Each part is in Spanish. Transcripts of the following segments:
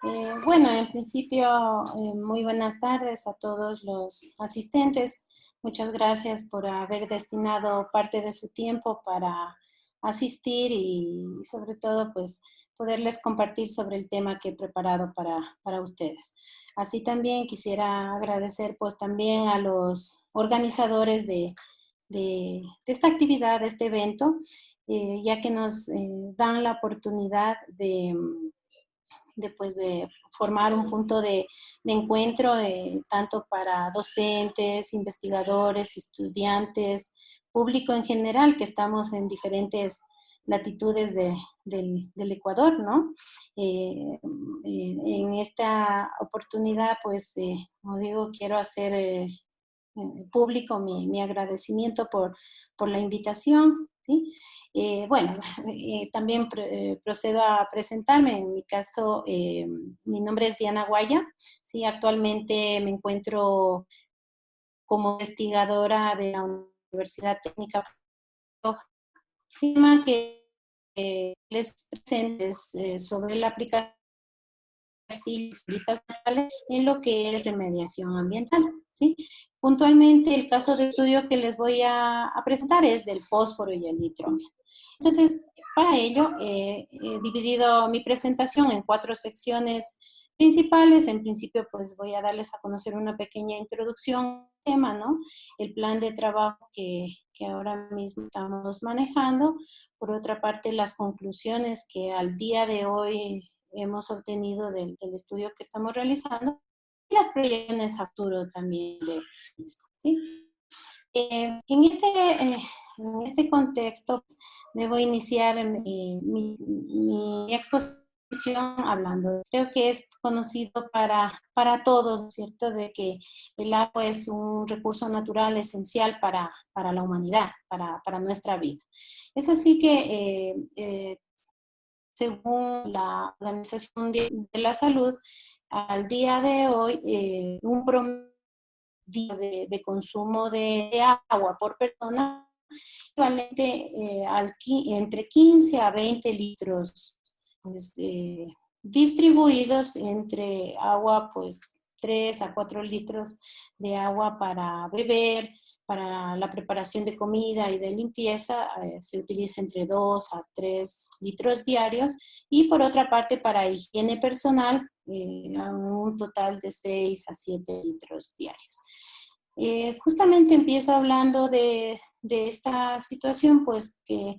Bueno, en principio, muy buenas tardes a todos los asistentes. Muchas gracias por haber destinado parte de su tiempo para asistir y sobre todo, pues, poderles compartir sobre el tema que he preparado para ustedes. Así también quisiera agradecer, pues, también a los organizadores de esta actividad, de este evento, ya que nos dan la oportunidad de formar un punto de encuentro tanto para docentes, investigadores, estudiantes, público en general, que estamos en diferentes latitudes del Ecuador, ¿no? En esta oportunidad, pues, como digo, quiero hacer público mi agradecimiento por la invitación, ¿sí? Bueno, también procedo a presentarme. En mi caso, mi nombre es Diana Guaya, ¿sí? Actualmente me encuentro como investigadora de la Universidad Técnica tema que les presento es sobre la aplicación en lo que es remediación ambiental, ¿sí? Puntualmente, el caso de estudio que les voy a presentar es del fósforo y el nitrógeno. Entonces, para ello, he dividido mi presentación en 4 secciones principales. En principio, pues voy a darles a conocer una pequeña introducción al tema, ¿no? El plan de trabajo que ahora mismo estamos manejando. Por otra parte, las conclusiones que al día de hoy hemos obtenido del estudio que estamos realizando y las proyecciones a futuro también de mismo, ¿sí? En este contexto, pues, debo iniciar mi exposición hablando. Creo que es conocido para todos, ¿no es cierto?, de que el agua es un recurso natural esencial para la humanidad, para nuestra vida. Es así que según la Organización Mundial de la Salud, al día de hoy, un promedio de consumo de agua por persona equivalente entre 15 a 20 litros, pues, distribuidos entre agua, pues 3 a 4 litros de agua para beber, para la preparación de comida y de limpieza, se utiliza entre 2 a 3 litros diarios, y por otra parte para higiene personal, a un total de 6 a 7 litros diarios. Justamente empiezo hablando de esta situación, pues que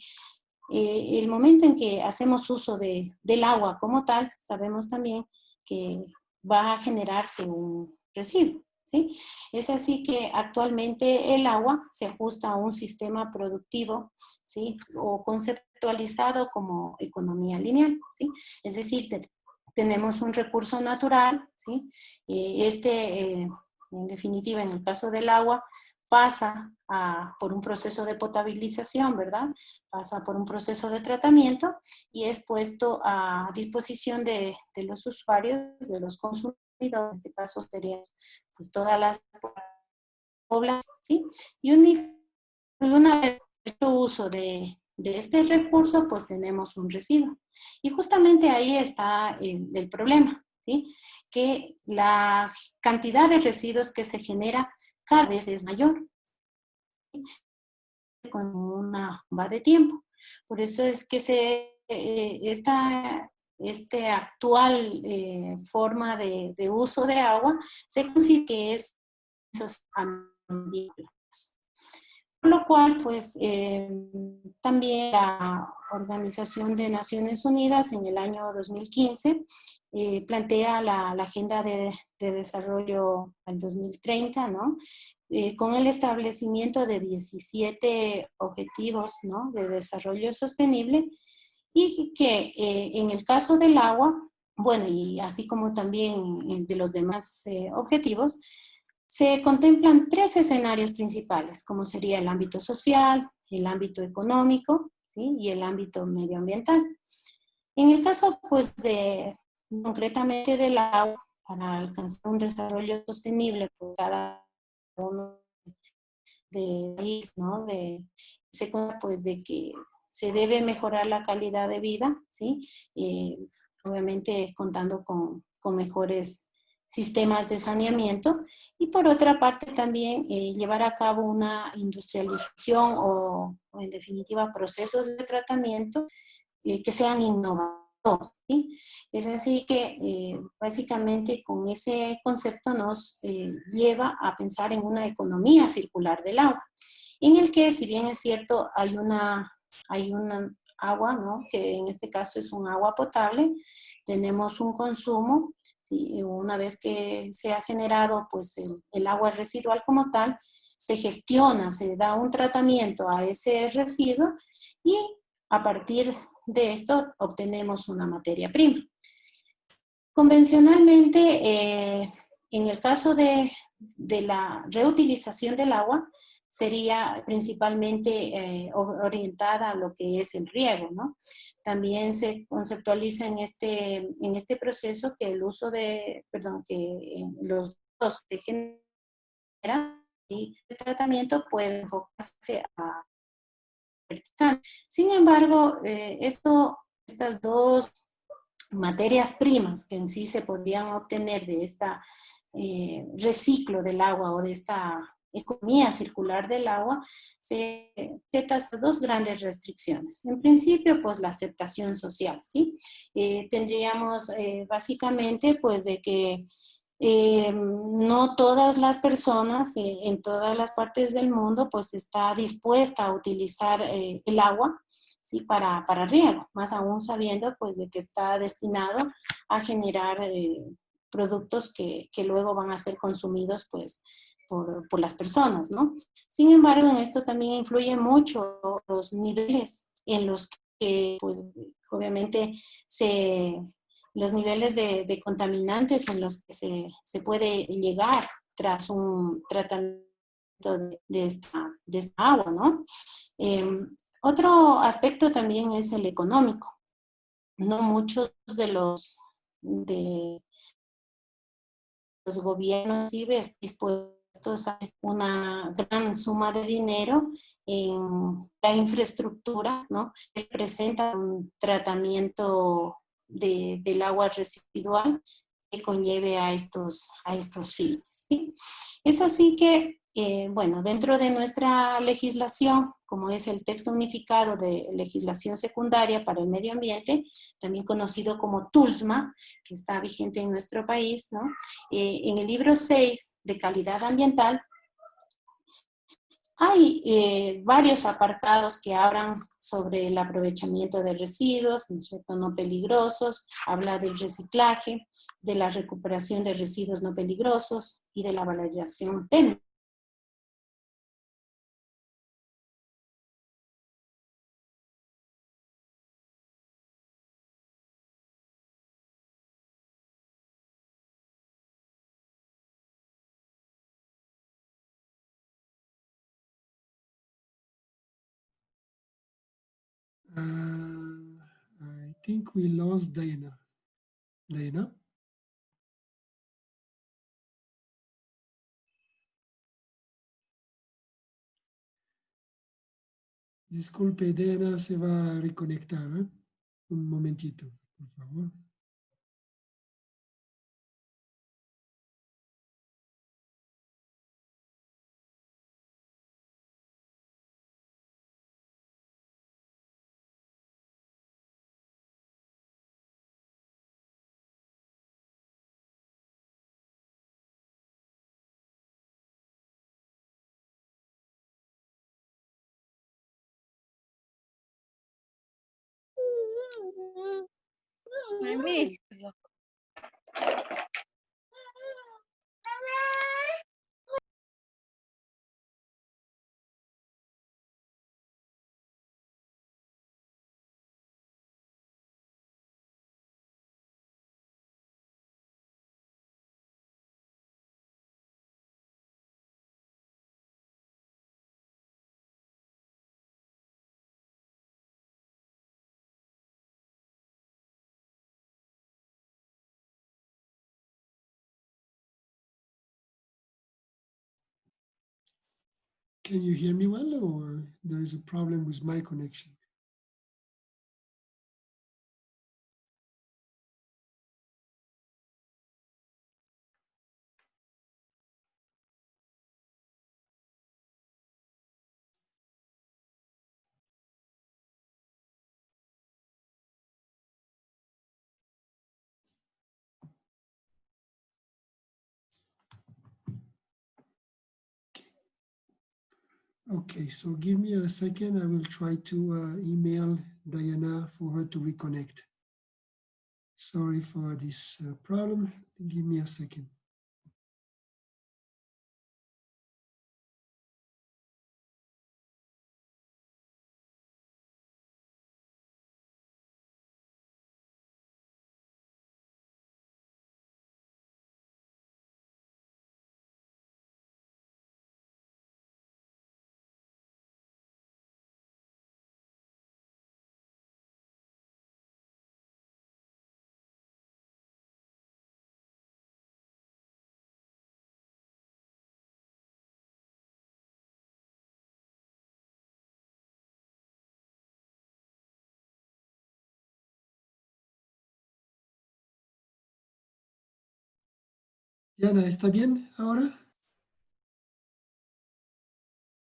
el momento en que hacemos uso del agua como tal, sabemos también que va a generarse un residuo, ¿sí? Es así que actualmente el agua se ajusta a un sistema productivo, ¿sí? O conceptualizado como economía lineal, ¿sí? Es decir, tenemos un recurso natural, ¿sí? En definitiva, en el caso del agua, pasa por un proceso de potabilización, ¿verdad? Pasa por un proceso de tratamiento y es puesto a disposición de los usuarios, de los consumidores, en este caso serían pues todas las poblaciones, ¿sí? Y una vez hecho uso de este recurso, pues tenemos un residuo. Y justamente ahí está el problema, ¿sí? Que la cantidad de residuos que se genera cada vez es mayor con una bomba de tiempo. Por eso es que este actual forma de uso de agua se considera que es ambiental. Por lo cual, pues, también la Organización de Naciones Unidas en el año 2015 plantea la Agenda de Desarrollo al 2030, ¿no? Con el establecimiento de 17 objetivos, ¿no?, de desarrollo sostenible, y que en el caso del agua, bueno, y así como también de los demás objetivos, se contemplan 3 escenarios principales, como sería el ámbito social, el ámbito económico, ¿sí?, y el ámbito medioambiental. En el caso, pues, concretamente del agua, para alcanzar un desarrollo sostenible por cada uno del país, ¿no? Se cuenta, pues, de que se debe mejorar la calidad de vida, ¿sí? obviamente contando con mejores sistemas de saneamiento, y por otra parte también llevar a cabo una industrialización o en definitiva procesos de tratamiento que sean innovadores. ¿Sí? Es así que básicamente con ese concepto nos lleva a pensar en una economía circular del agua, en el que si bien es cierto hay una agua, ¿no? Que en este caso es un agua potable, tenemos un consumo, ¿sí? Una vez que se ha generado pues el agua residual como tal, se gestiona, se da un tratamiento a ese residuo y a partir de esto obtenemos una materia prima. Convencionalmente, en el caso de la reutilización del agua, sería principalmente orientada a lo que es el riego, ¿no? También se conceptualiza en este proceso que el uso que los dos se generan y el tratamiento puede enfocarse a fertilizantes. Sin embargo, estas dos materias primas que en sí se podrían obtener de esta reciclo del agua o de esta economía circular del agua, se sujetas a dos grandes restricciones. En principio, pues la aceptación social, ¿sí? Tendríamos básicamente, pues, de que no todas las personas en todas las partes del mundo, pues, está dispuesta a utilizar el agua, ¿sí? Para riego, más aún sabiendo pues de que está destinado a generar productos que luego van a ser consumidos pues por las personas, ¿no? Sin embargo, en esto también influye mucho los niveles en los que pues obviamente los niveles de contaminantes en los que se puede llegar tras un tratamiento de esta agua, ¿no? Otro aspecto también es el económico. No muchos de los gobiernos civiles dispuestos a una gran suma de dinero en la infraestructura, ¿no? Que presenta un tratamiento del agua residual que conlleve a estos fines, ¿sí? Es así que, bueno, dentro de nuestra legislación, como es el texto unificado de legislación secundaria para el medio ambiente, también conocido como TULSMA, que está vigente en nuestro país, ¿no? En el libro 6 de calidad ambiental hay varios apartados que hablan sobre el aprovechamiento de residuos, ¿no es cierto?, no peligrosos, habla del reciclaje, de la recuperación de residuos no peligrosos y de la valoración técnica. I think we lost Diana. Diana, disculpe, Diana se va a reconectar, ¿eh? Un momentito, por favor. Mami. Can you hear me well, or there is a problem with my connection? Okay, so give me a second. I will try to email Diana for her to reconnect. Sorry for this problem. Give me a second. Diana, ¿está bien ahora?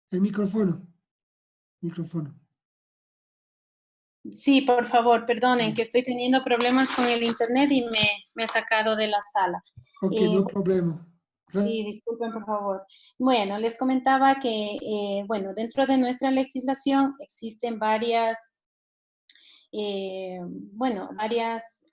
El micrófono. Micrófono. Sí, por favor, perdonen que Listo. estoy teniendo problemas con el internet y me ha sacado de la sala. Ok, Eh, no problema. sí, disculpen, por favor. Bueno, les comentaba que, bueno, dentro de nuestra legislación existen varios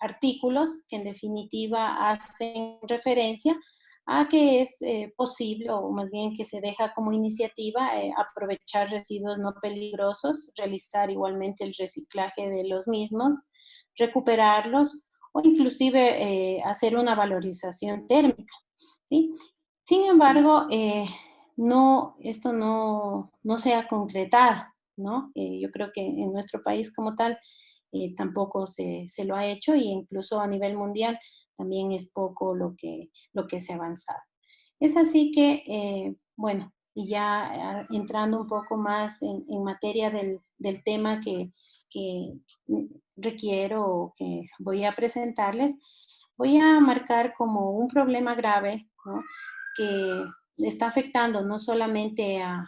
artículos que en definitiva hacen referencia a que es posible, o más bien que se deja como iniciativa, aprovechar residuos no peligrosos, realizar igualmente el reciclaje de los mismos, recuperarlos o inclusive hacer una valorización térmica, ¿sí? Sin embargo, esto no se ha concretado, ¿no? Yo creo que en nuestro país como tal tampoco se lo ha hecho, e incluso a nivel mundial también es poco lo que se ha avanzado. Es así que, bueno, y ya entrando un poco más en materia del tema que requiero o que voy a presentarles, voy a marcar como un problema grave, ¿no? Que está afectando no solamente a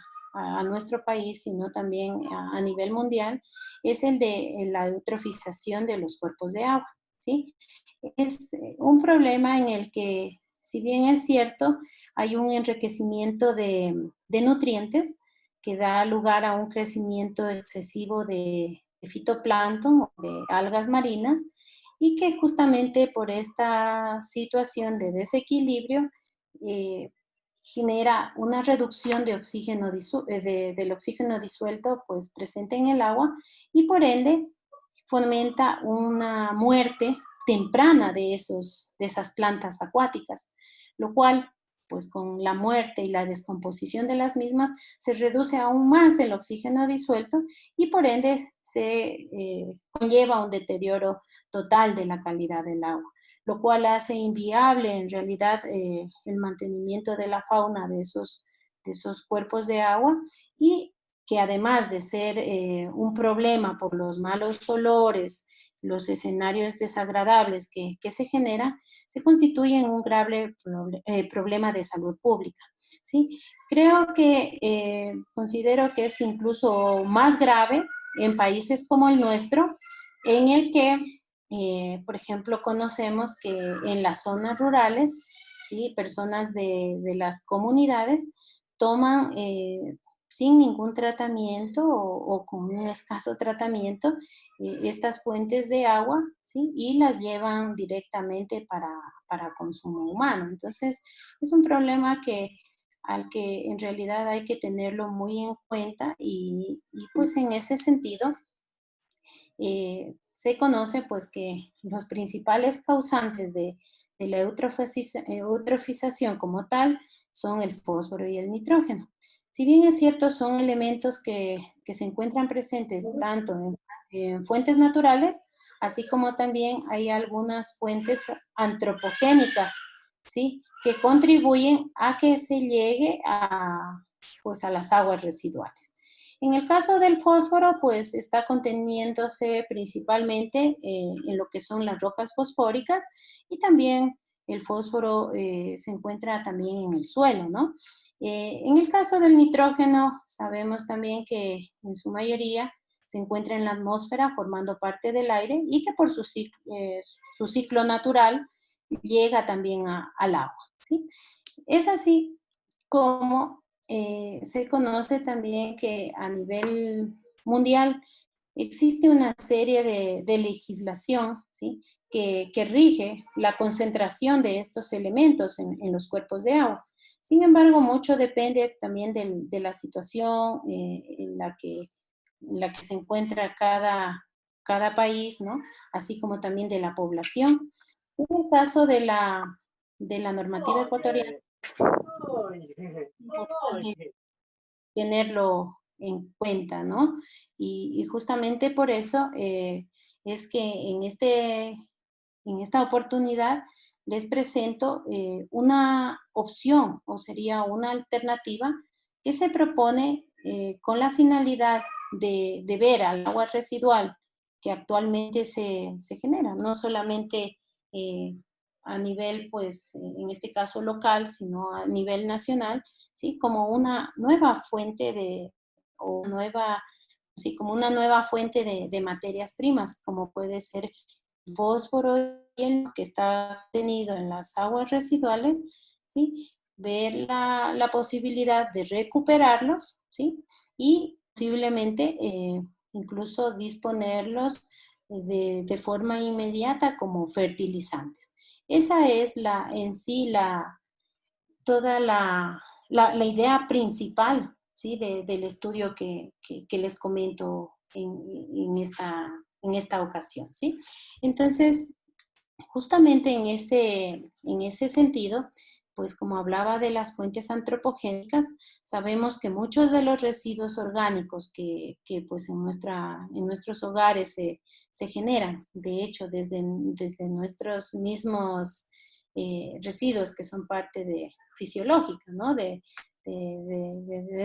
nuestro país, sino también a nivel mundial, es el de la eutrofización de los cuerpos de agua, ¿sí? Es un problema en el que, si bien es cierto, hay un enriquecimiento de nutrientes que da lugar a un crecimiento excesivo de fitoplancton o de algas marinas, y que justamente por esta situación de desequilibrio eh, genera una reducción de oxígeno del oxígeno disuelto pues presente en el agua, y por ende fomenta una muerte temprana de esas plantas acuáticas, lo cual pues con la muerte y la descomposición de las mismas se reduce aún más el oxígeno disuelto, y por ende se conlleva un deterioro total de la calidad del agua, lo cual hace inviable en realidad el mantenimiento de la fauna de esos cuerpos de agua, y que además de ser un problema por los malos olores, los escenarios desagradables que se generan, se constituyen un grave problema de salud pública, ¿sí? Creo que considero que es incluso más grave en países como el nuestro, en el que por ejemplo, conocemos que en las zonas rurales, ¿sí? Personas de las comunidades toman sin ningún tratamiento o con un escaso tratamiento estas fuentes de agua, ¿sí? Y las llevan directamente para consumo humano. Entonces, es un problema al que en realidad hay que tenerlo muy en cuenta, y pues en ese sentido se conoce pues que los principales causantes de la eutrofización como tal son el fósforo y el nitrógeno. Si bien es cierto, son elementos que se encuentran presentes tanto en fuentes naturales, así como también hay algunas fuentes antropogénicas, ¿sí? Que contribuyen a que se llegue pues, a las aguas residuales. En el caso del fósforo, pues está conteniéndose principalmente en lo que son las rocas fosfóricas, y también el fósforo se encuentra también en el suelo, ¿no? En el caso del nitrógeno, sabemos también que en su mayoría se encuentra en la atmósfera formando parte del aire, y que por su ciclo natural llega también al agua, ¿sí? Es así como se conoce también que a nivel mundial existe una serie de legislación, ¿sí?, que rige la concentración de estos elementos en los cuerpos de agua. Sin embargo, mucho depende también de la situación en la que se encuentra cada país, ¿no? Así como también de la población. En el caso de la normativa ecuatoriana, es importante tenerlo en cuenta, ¿no? Y justamente por eso es que en esta oportunidad les presento una opción o sería una alternativa que se propone con la finalidad de ver al agua residual que actualmente se genera, no solamente eh, a nivel, pues, en este caso local, sino a nivel nacional, ¿sí? Como una nueva fuente o nueva, sí, como una nueva fuente de materias primas, como puede ser fósforo y el que está contenido en las aguas residuales, ¿sí? Ver la posibilidad de recuperarlos, ¿sí? Y posiblemente incluso disponerlos de forma inmediata como fertilizantes. Esa es en sí toda la idea principal, ¿sí?, del estudio que les comento en esta ocasión, ¿sí? Entonces, justamente en ese sentido, pues como hablaba de las fuentes antropogénicas, sabemos que muchos de los residuos orgánicos que pues en nuestros hogares se generan, de hecho, desde nuestros mismos residuos que son parte fisiológica, ¿no? De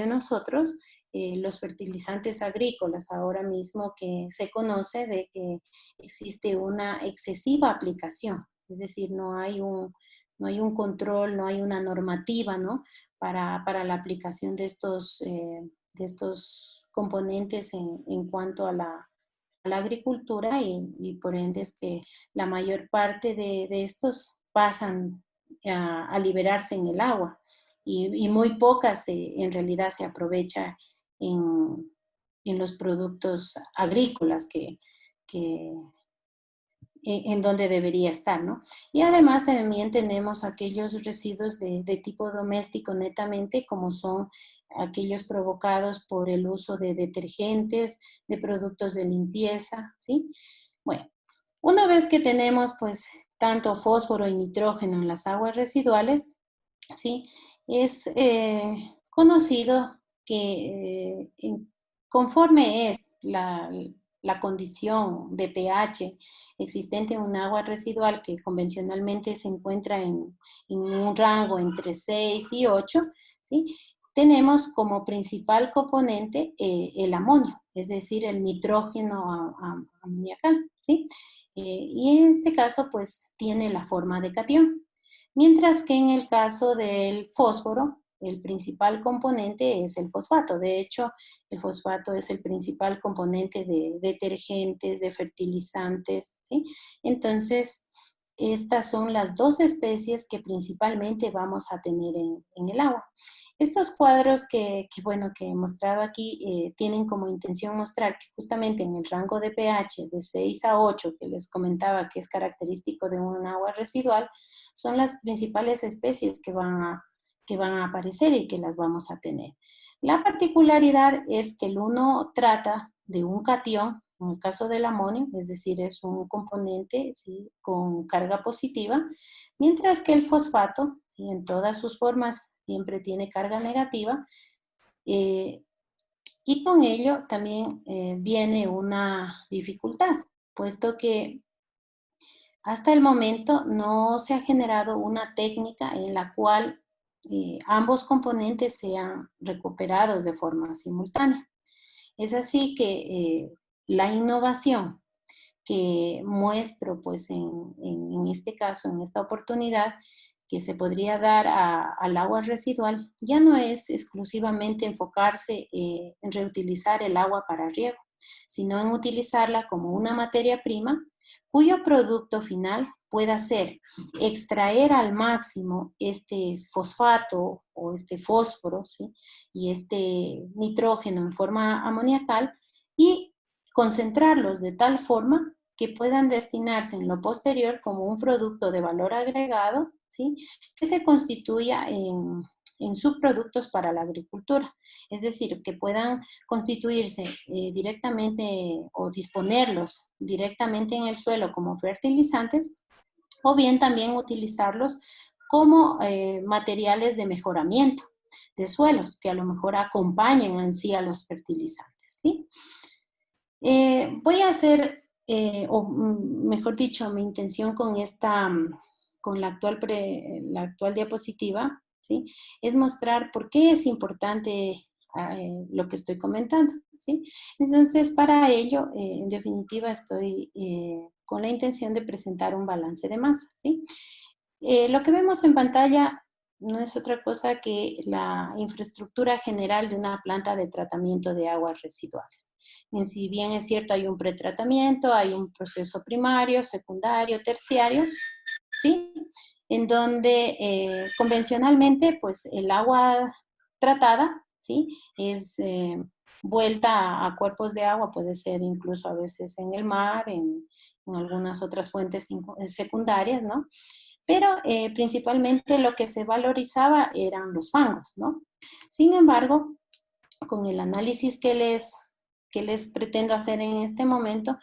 nosotros, los fertilizantes agrícolas, ahora mismo que se conoce de que existe una excesiva aplicación, es decir, no hay un control, no hay una normativa, ¿no?, para la aplicación de estos componentes en cuanto a la agricultura y por ende es que la mayor parte de estos pasan a liberarse en el agua y muy pocas en realidad se aprovecha en, en los productos agrícolas que, en donde debería estar, ¿no? Y además también tenemos aquellos residuos de tipo doméstico netamente, como son aquellos provocados por el uso de detergentes, de productos de limpieza, ¿sí? Bueno, una vez que tenemos pues tanto fósforo y nitrógeno en las aguas residuales, ¿sí? Es conocido que conforme es la condición de pH existente en un agua residual que convencionalmente se encuentra en un rango entre 6 y 8, ¿sí?, tenemos como principal componente el amonio, es decir, el nitrógeno amoniacal, ¿sí? Y en este caso, pues, tiene la forma de catión. Mientras que en el caso del fósforo, el principal componente es el fosfato. De hecho, el fosfato es el principal componente de detergentes, de fertilizantes, ¿sí? Entonces, estas son las dos especies que principalmente vamos a tener en el agua. Estos cuadros bueno, que he mostrado aquí tienen como intención mostrar que justamente en el rango de pH de 6 a 8, que les comentaba que es característico de un agua residual, son las principales especies que van a aparecer y que las vamos a tener. La particularidad es que el uno trata de un catión, en el caso del amonio, es decir, es un componente, ¿sí?, con carga positiva, mientras que el fosfato, ¿sí?, en todas sus formas siempre tiene carga negativa, y con ello también viene una dificultad, puesto que hasta el momento no se ha generado una técnica en la cual ambos componentes sean recuperados de forma simultánea. Es así que la innovación que muestro, pues en este caso, en esta oportunidad, que se podría dar al agua residual, ya no es exclusivamente enfocarse en reutilizar el agua para riego, sino en utilizarla como una materia prima cuyo producto final pueda ser extraer al máximo este fosfato o este fósforo, ¿sí? Y este nitrógeno en forma amoniacal y concentrarlos de tal forma que puedan destinarse en lo posterior como un producto de valor agregado, ¿sí? Que se constituya en subproductos para la agricultura. Es decir, que puedan constituirse directamente o disponerlos directamente en el suelo como fertilizantes o bien también utilizarlos como materiales de mejoramiento de suelos que a lo mejor acompañen en sí a los fertilizantes, ¿sí? Voy a hacer, o mejor dicho, mi intención con con la actual diapositiva, ¿sí? Es mostrar por qué es importante lo que estoy comentando, ¿sí? Entonces, para ello, en definitiva, estoy con la intención de presentar un balance de masa, ¿sí? Lo que vemos en pantalla no es otra cosa que la infraestructura general de una planta de tratamiento de aguas residuales. Si bien es cierto, hay un pretratamiento, hay un proceso primario, secundario, terciario, ¿sí? En donde convencionalmente, pues el agua tratada, ¿sí? Es vuelta a cuerpos de agua, puede ser incluso a veces en el mar, en algunas otras fuentes secundarias, ¿no? Pero principalmente lo que se valorizaba eran los fangos, ¿no? Sin embargo, con el análisis que les pretendo hacer en este momento,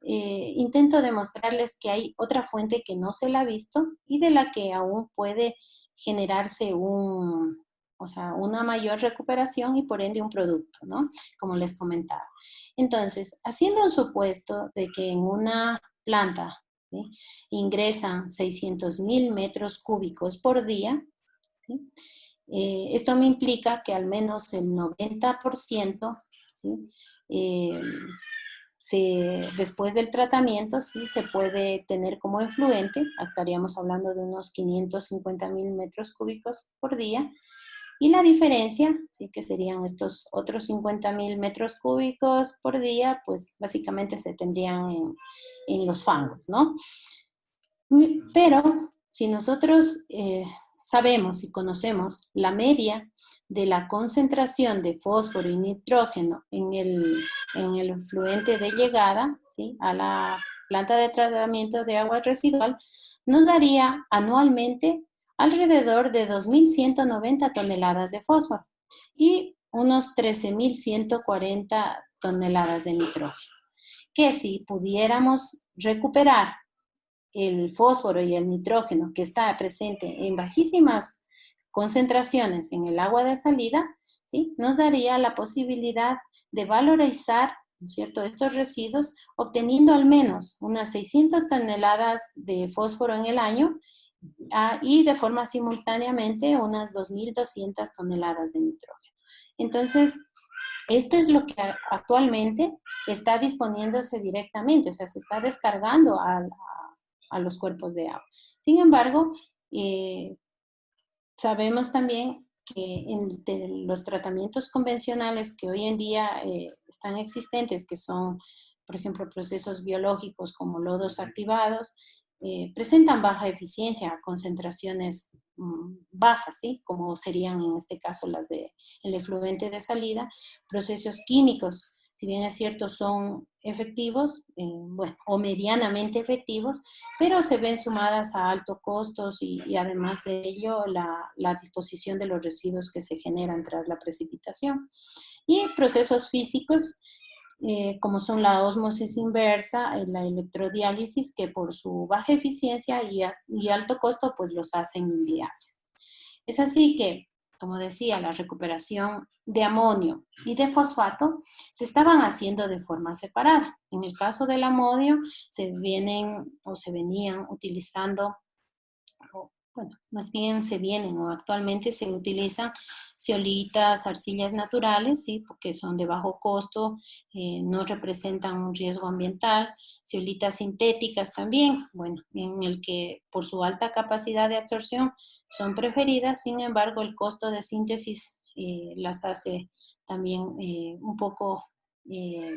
intento demostrarles que hay otra fuente que no se la ha visto y de la que aún puede generarse una mayor recuperación y por ende un producto, ¿no? Como les comentaba. Entonces, haciendo un supuesto de que en una planta, ¿sí?, ingresan 600,000 metros cúbicos por día, ¿sí? Esto me implica que al menos el 90%, ¿sí?, después del tratamiento, sí, se puede tener como efluente, estaríamos hablando de unos 550,000 metros cúbicos por día, y la diferencia, sí, que serían estos otros 50,000 metros cúbicos por día, pues básicamente se tendrían en los fangos, ¿no? Pero si nosotros sabemos y conocemos la media de la concentración de fósforo y nitrógeno en el fluente de llegada, ¿sí?, a la planta de tratamiento de agua residual, nos daría anualmente alrededor de 2.190 toneladas de fósforo y unos 13.140 toneladas de nitrógeno. Que si pudiéramos recuperar el fósforo y el nitrógeno que está presente en bajísimas concentraciones en el agua de salida, ¿sí?, nos daría la posibilidad de valorizar, ¿no es cierto?, estos residuos, obteniendo al menos unas 600 toneladas de fósforo en el año y de forma simultáneamente unas 2.200 toneladas de nitrógeno. Entonces, esto es lo que actualmente está disponiéndose directamente, o sea, se está descargando a los cuerpos de agua. Sin embargo, sabemos también que entre los tratamientos convencionales que hoy en día están existentes, que son, por ejemplo, procesos biológicos como lodos activados, presentan baja eficiencia a concentraciones bajas, ¿sí?, como serían en este caso las del efluente de salida. Procesos químicos, si bien es cierto, son efectivos, o medianamente efectivos, pero se ven sumadas a altos costos y además de ello la disposición de los residuos que se generan tras la precipitación. Y procesos físicos, como son la ósmosis inversa, la electrodiálisis, que por su baja eficiencia y alto costo, pues los hacen inviables. Es así que, como decía, la recuperación de amonio y de fosfato se estaban haciendo de forma separada. En el caso del amonio se venían utilizando, más bien se vienen o actualmente se utilizan zeolitas, arcillas naturales, ¿sí?, porque son de bajo costo, no representan un riesgo ambiental. Zeolitas sintéticas también, en el que por su alta capacidad de absorción son preferidas, sin embargo el costo de síntesis las hace también un poco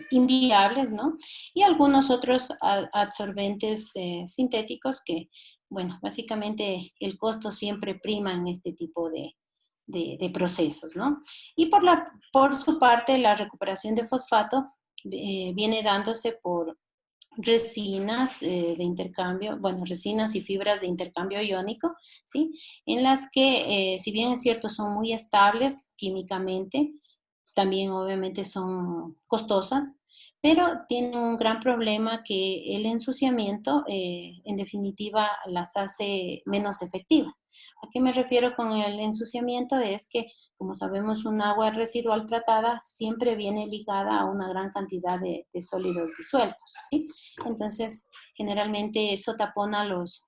inviables, ¿no? Y algunos otros absorbentes sintéticos que, bueno, básicamente el costo siempre prima en este tipo de procesos, ¿no? Y por su parte, la recuperación de fosfato viene dándose por resinas de intercambio, bueno, resinas y fibras de intercambio iónico, ¿sí? En las que, si bien es cierto, son muy estables químicamente, también obviamente son costosas, pero tienen un gran problema que el ensuciamiento, en definitiva, las hace menos efectivas. ¿A qué me refiero con el ensuciamiento? Es que, como sabemos, un agua residual tratada siempre viene ligada a una gran cantidad de sólidos disueltos, ¿sí? Entonces, generalmente eso tapona los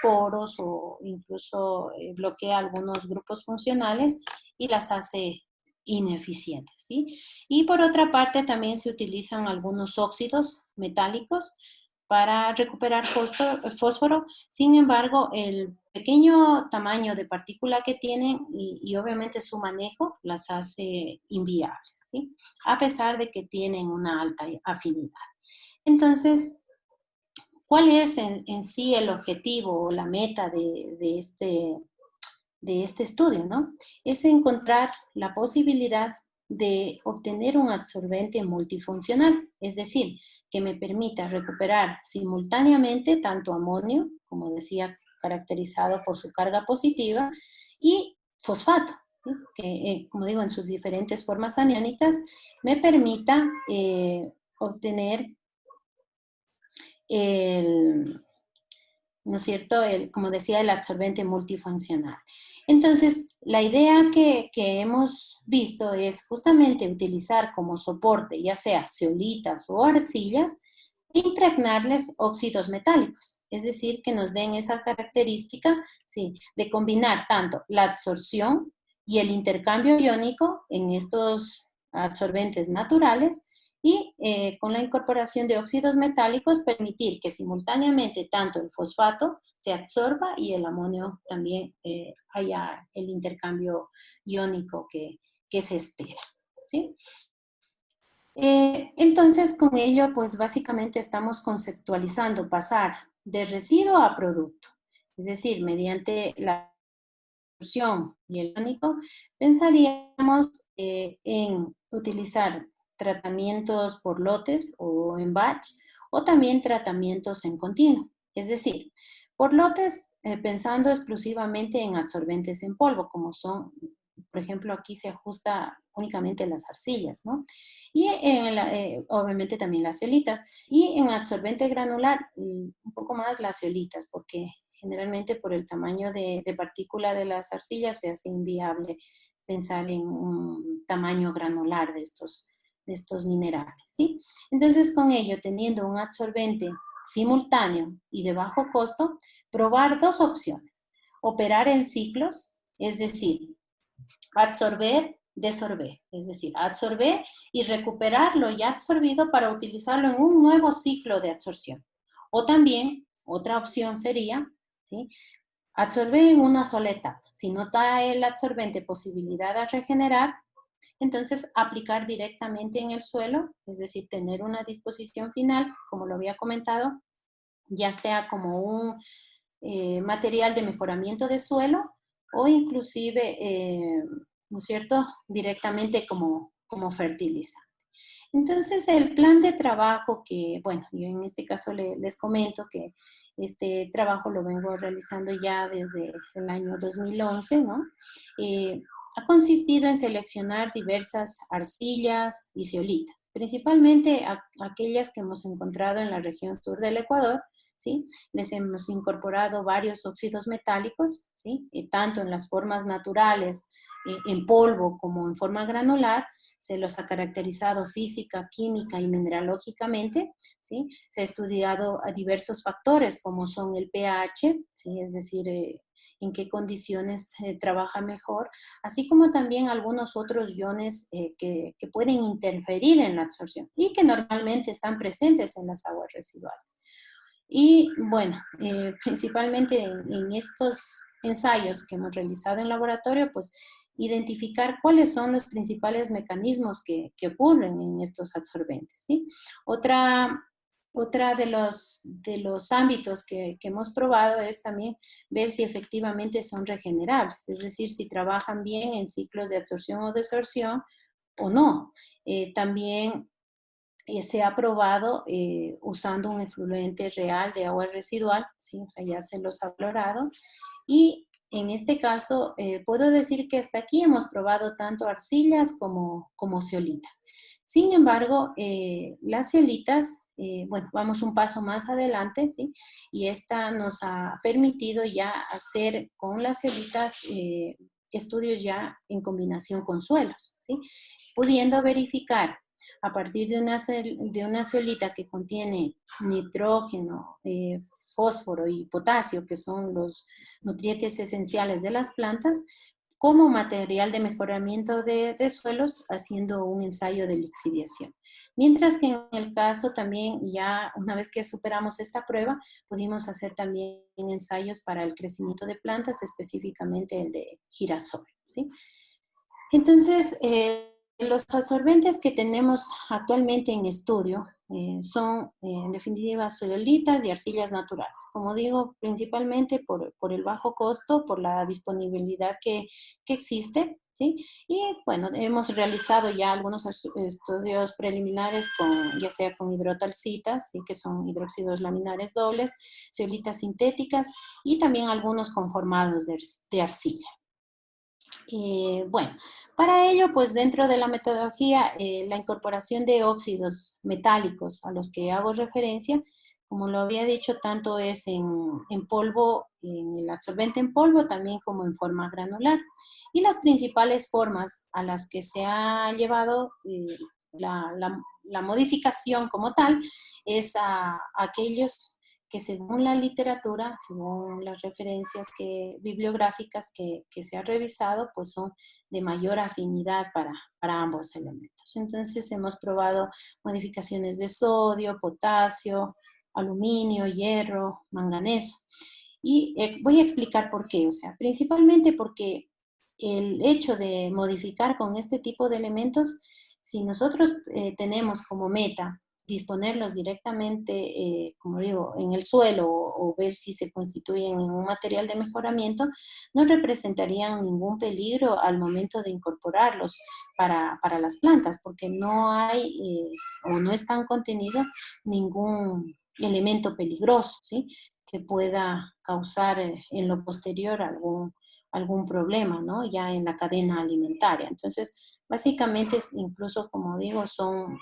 poros o incluso bloquea algunos grupos funcionales y las hace ineficientes, ¿sí? Y por otra parte también se utilizan algunos óxidos metálicos para recuperar fósforo. Sin embargo, el pequeño tamaño de partícula que tienen y obviamente su manejo las hace inviables, ¿sí? A pesar de que tienen una alta afinidad. Entonces, ¿cuál es en sí el objetivo o la meta de este estudio, ¿no? Es encontrar la posibilidad de obtener un absorbente multifuncional, es decir, que me permita recuperar simultáneamente tanto amonio, como decía, caracterizado por su carga positiva, y fosfato, ¿sí? Que, como digo, en sus diferentes formas aniónicas, me permita obtener el, ¿no es cierto? Como decía, el absorbente multifuncional. Entonces, la idea que hemos visto es justamente utilizar como soporte, ya sea zeolitas o arcillas, e impregnarles óxidos metálicos, es decir, que nos den esa característica, ¿sí?, de combinar tanto la absorción y el intercambio iónico en estos absorbentes naturales y con la incorporación de óxidos metálicos permitir que simultáneamente tanto el fosfato se absorba y el amonio también haya el intercambio iónico que se espera, ¿sí? Entonces, con ello, pues básicamente estamos conceptualizando pasar de residuo a producto. Es decir, mediante la absorción y el iónico, pensaríamos en utilizar tratamientos por lotes o en batch, o también tratamientos en continuo. Es decir, por lotes, pensando exclusivamente en absorbentes en polvo, como son, por ejemplo, aquí se ajusta únicamente las arcillas, ¿no? Y obviamente también las ceolitas. Y en absorbente granular, un poco más las ceolitas, porque generalmente por el tamaño de partícula de las arcillas se hace inviable pensar en un tamaño granular de estos minerales, ¿sí? Entonces, con ello, teniendo un absorbente simultáneo y de bajo costo, probar dos opciones. Operar en ciclos, es decir, absorber, desorber, es decir, absorber y recuperar lo ya absorbido para utilizarlo en un nuevo ciclo de absorción. O también, otra opción sería, ¿sí?, absorber en una sola etapa. Si no da el absorbente posibilidad de regenerar, entonces aplicar directamente en el suelo, es decir, tener una disposición final, como lo había comentado, ya sea como un material de mejoramiento de suelo o inclusive, ¿no es cierto?, directamente como fertilizante. Entonces, el plan de trabajo que, bueno, yo en este caso les comento que este trabajo lo vengo realizando ya desde el año 2011, ¿no? Ha consistido en seleccionar diversas arcillas y zeolitas, principalmente aquellas que hemos encontrado en la región sur del Ecuador, ¿sí? Les hemos incorporado varios óxidos metálicos, ¿sí? Tanto en las formas naturales, en polvo como en forma granular. Se los ha caracterizado física, química y mineralógicamente, ¿sí? Se ha estudiado a diversos factores como son el pH, ¿sí?, es decir, en qué condiciones trabaja mejor, así como también algunos otros iones que pueden interferir en la absorción y que normalmente están presentes en las aguas residuales. Y bueno, principalmente en estos ensayos que hemos realizado en laboratorio, pues identificar cuáles son los principales mecanismos que ocurren en estos absorbentes, ¿sí? Otra de los ámbitos que hemos probado es también ver si efectivamente son regenerables, es decir, si trabajan bien en ciclos de absorción o desorción o no. También se ha probado usando un efluente real de agua residual, ¿sí? O sea, ya se los ha valorado. Y en este caso, puedo decir que hasta aquí hemos probado tanto arcillas como zeolitas. Sin embargo, las zeolitas, bueno, vamos un paso más adelante, ¿sí? Y esta nos ha permitido ya hacer con las zeolitas estudios ya en combinación con suelos, ¿sí? Pudiendo verificar a partir de una zeolita que contiene nitrógeno, fósforo y potasio, que son los nutrientes esenciales de las plantas, como material de mejoramiento de suelos, haciendo un ensayo de lixiviación. Mientras que en el caso también, ya una vez que superamos esta prueba, pudimos hacer también ensayos para el crecimiento de plantas, específicamente el de girasol, ¿sí? Entonces, los absorbentes que tenemos actualmente en estudio son, en definitiva, zeolitas y arcillas naturales. Como digo, principalmente por el bajo costo, por la disponibilidad que existe, ¿sí? Y bueno, hemos realizado ya algunos estudios preliminares ya sea con hidrotalcitas, ¿sí? Que son hidróxidos laminares dobles, zeolitas sintéticas y también algunos conformados de arcilla. Bueno, para ello, pues dentro de la metodología, la incorporación de óxidos metálicos a los que hago referencia, como lo había dicho, tanto es en polvo, en el absorbente en polvo, también como en forma granular. Y las principales formas a las que se ha llevado la modificación como tal es a aquellos que según la literatura, según las referencias bibliográficas que se ha revisado, pues son de mayor afinidad para ambos elementos. Entonces hemos probado modificaciones de sodio, potasio, aluminio, hierro, manganeso. Y voy a explicar por qué. O sea, principalmente porque el hecho de modificar con este tipo de elementos, si nosotros tenemos como meta disponerlos directamente, como digo, en el suelo o ver si se constituyen en un material de mejoramiento, no representarían ningún peligro al momento de incorporarlos para las plantas, porque no hay o no están contenidos ningún elemento peligroso, ¿sí? Que pueda causar en lo posterior algún problema, ¿no? Ya en la cadena alimentaria. Entonces, básicamente, incluso como digo, son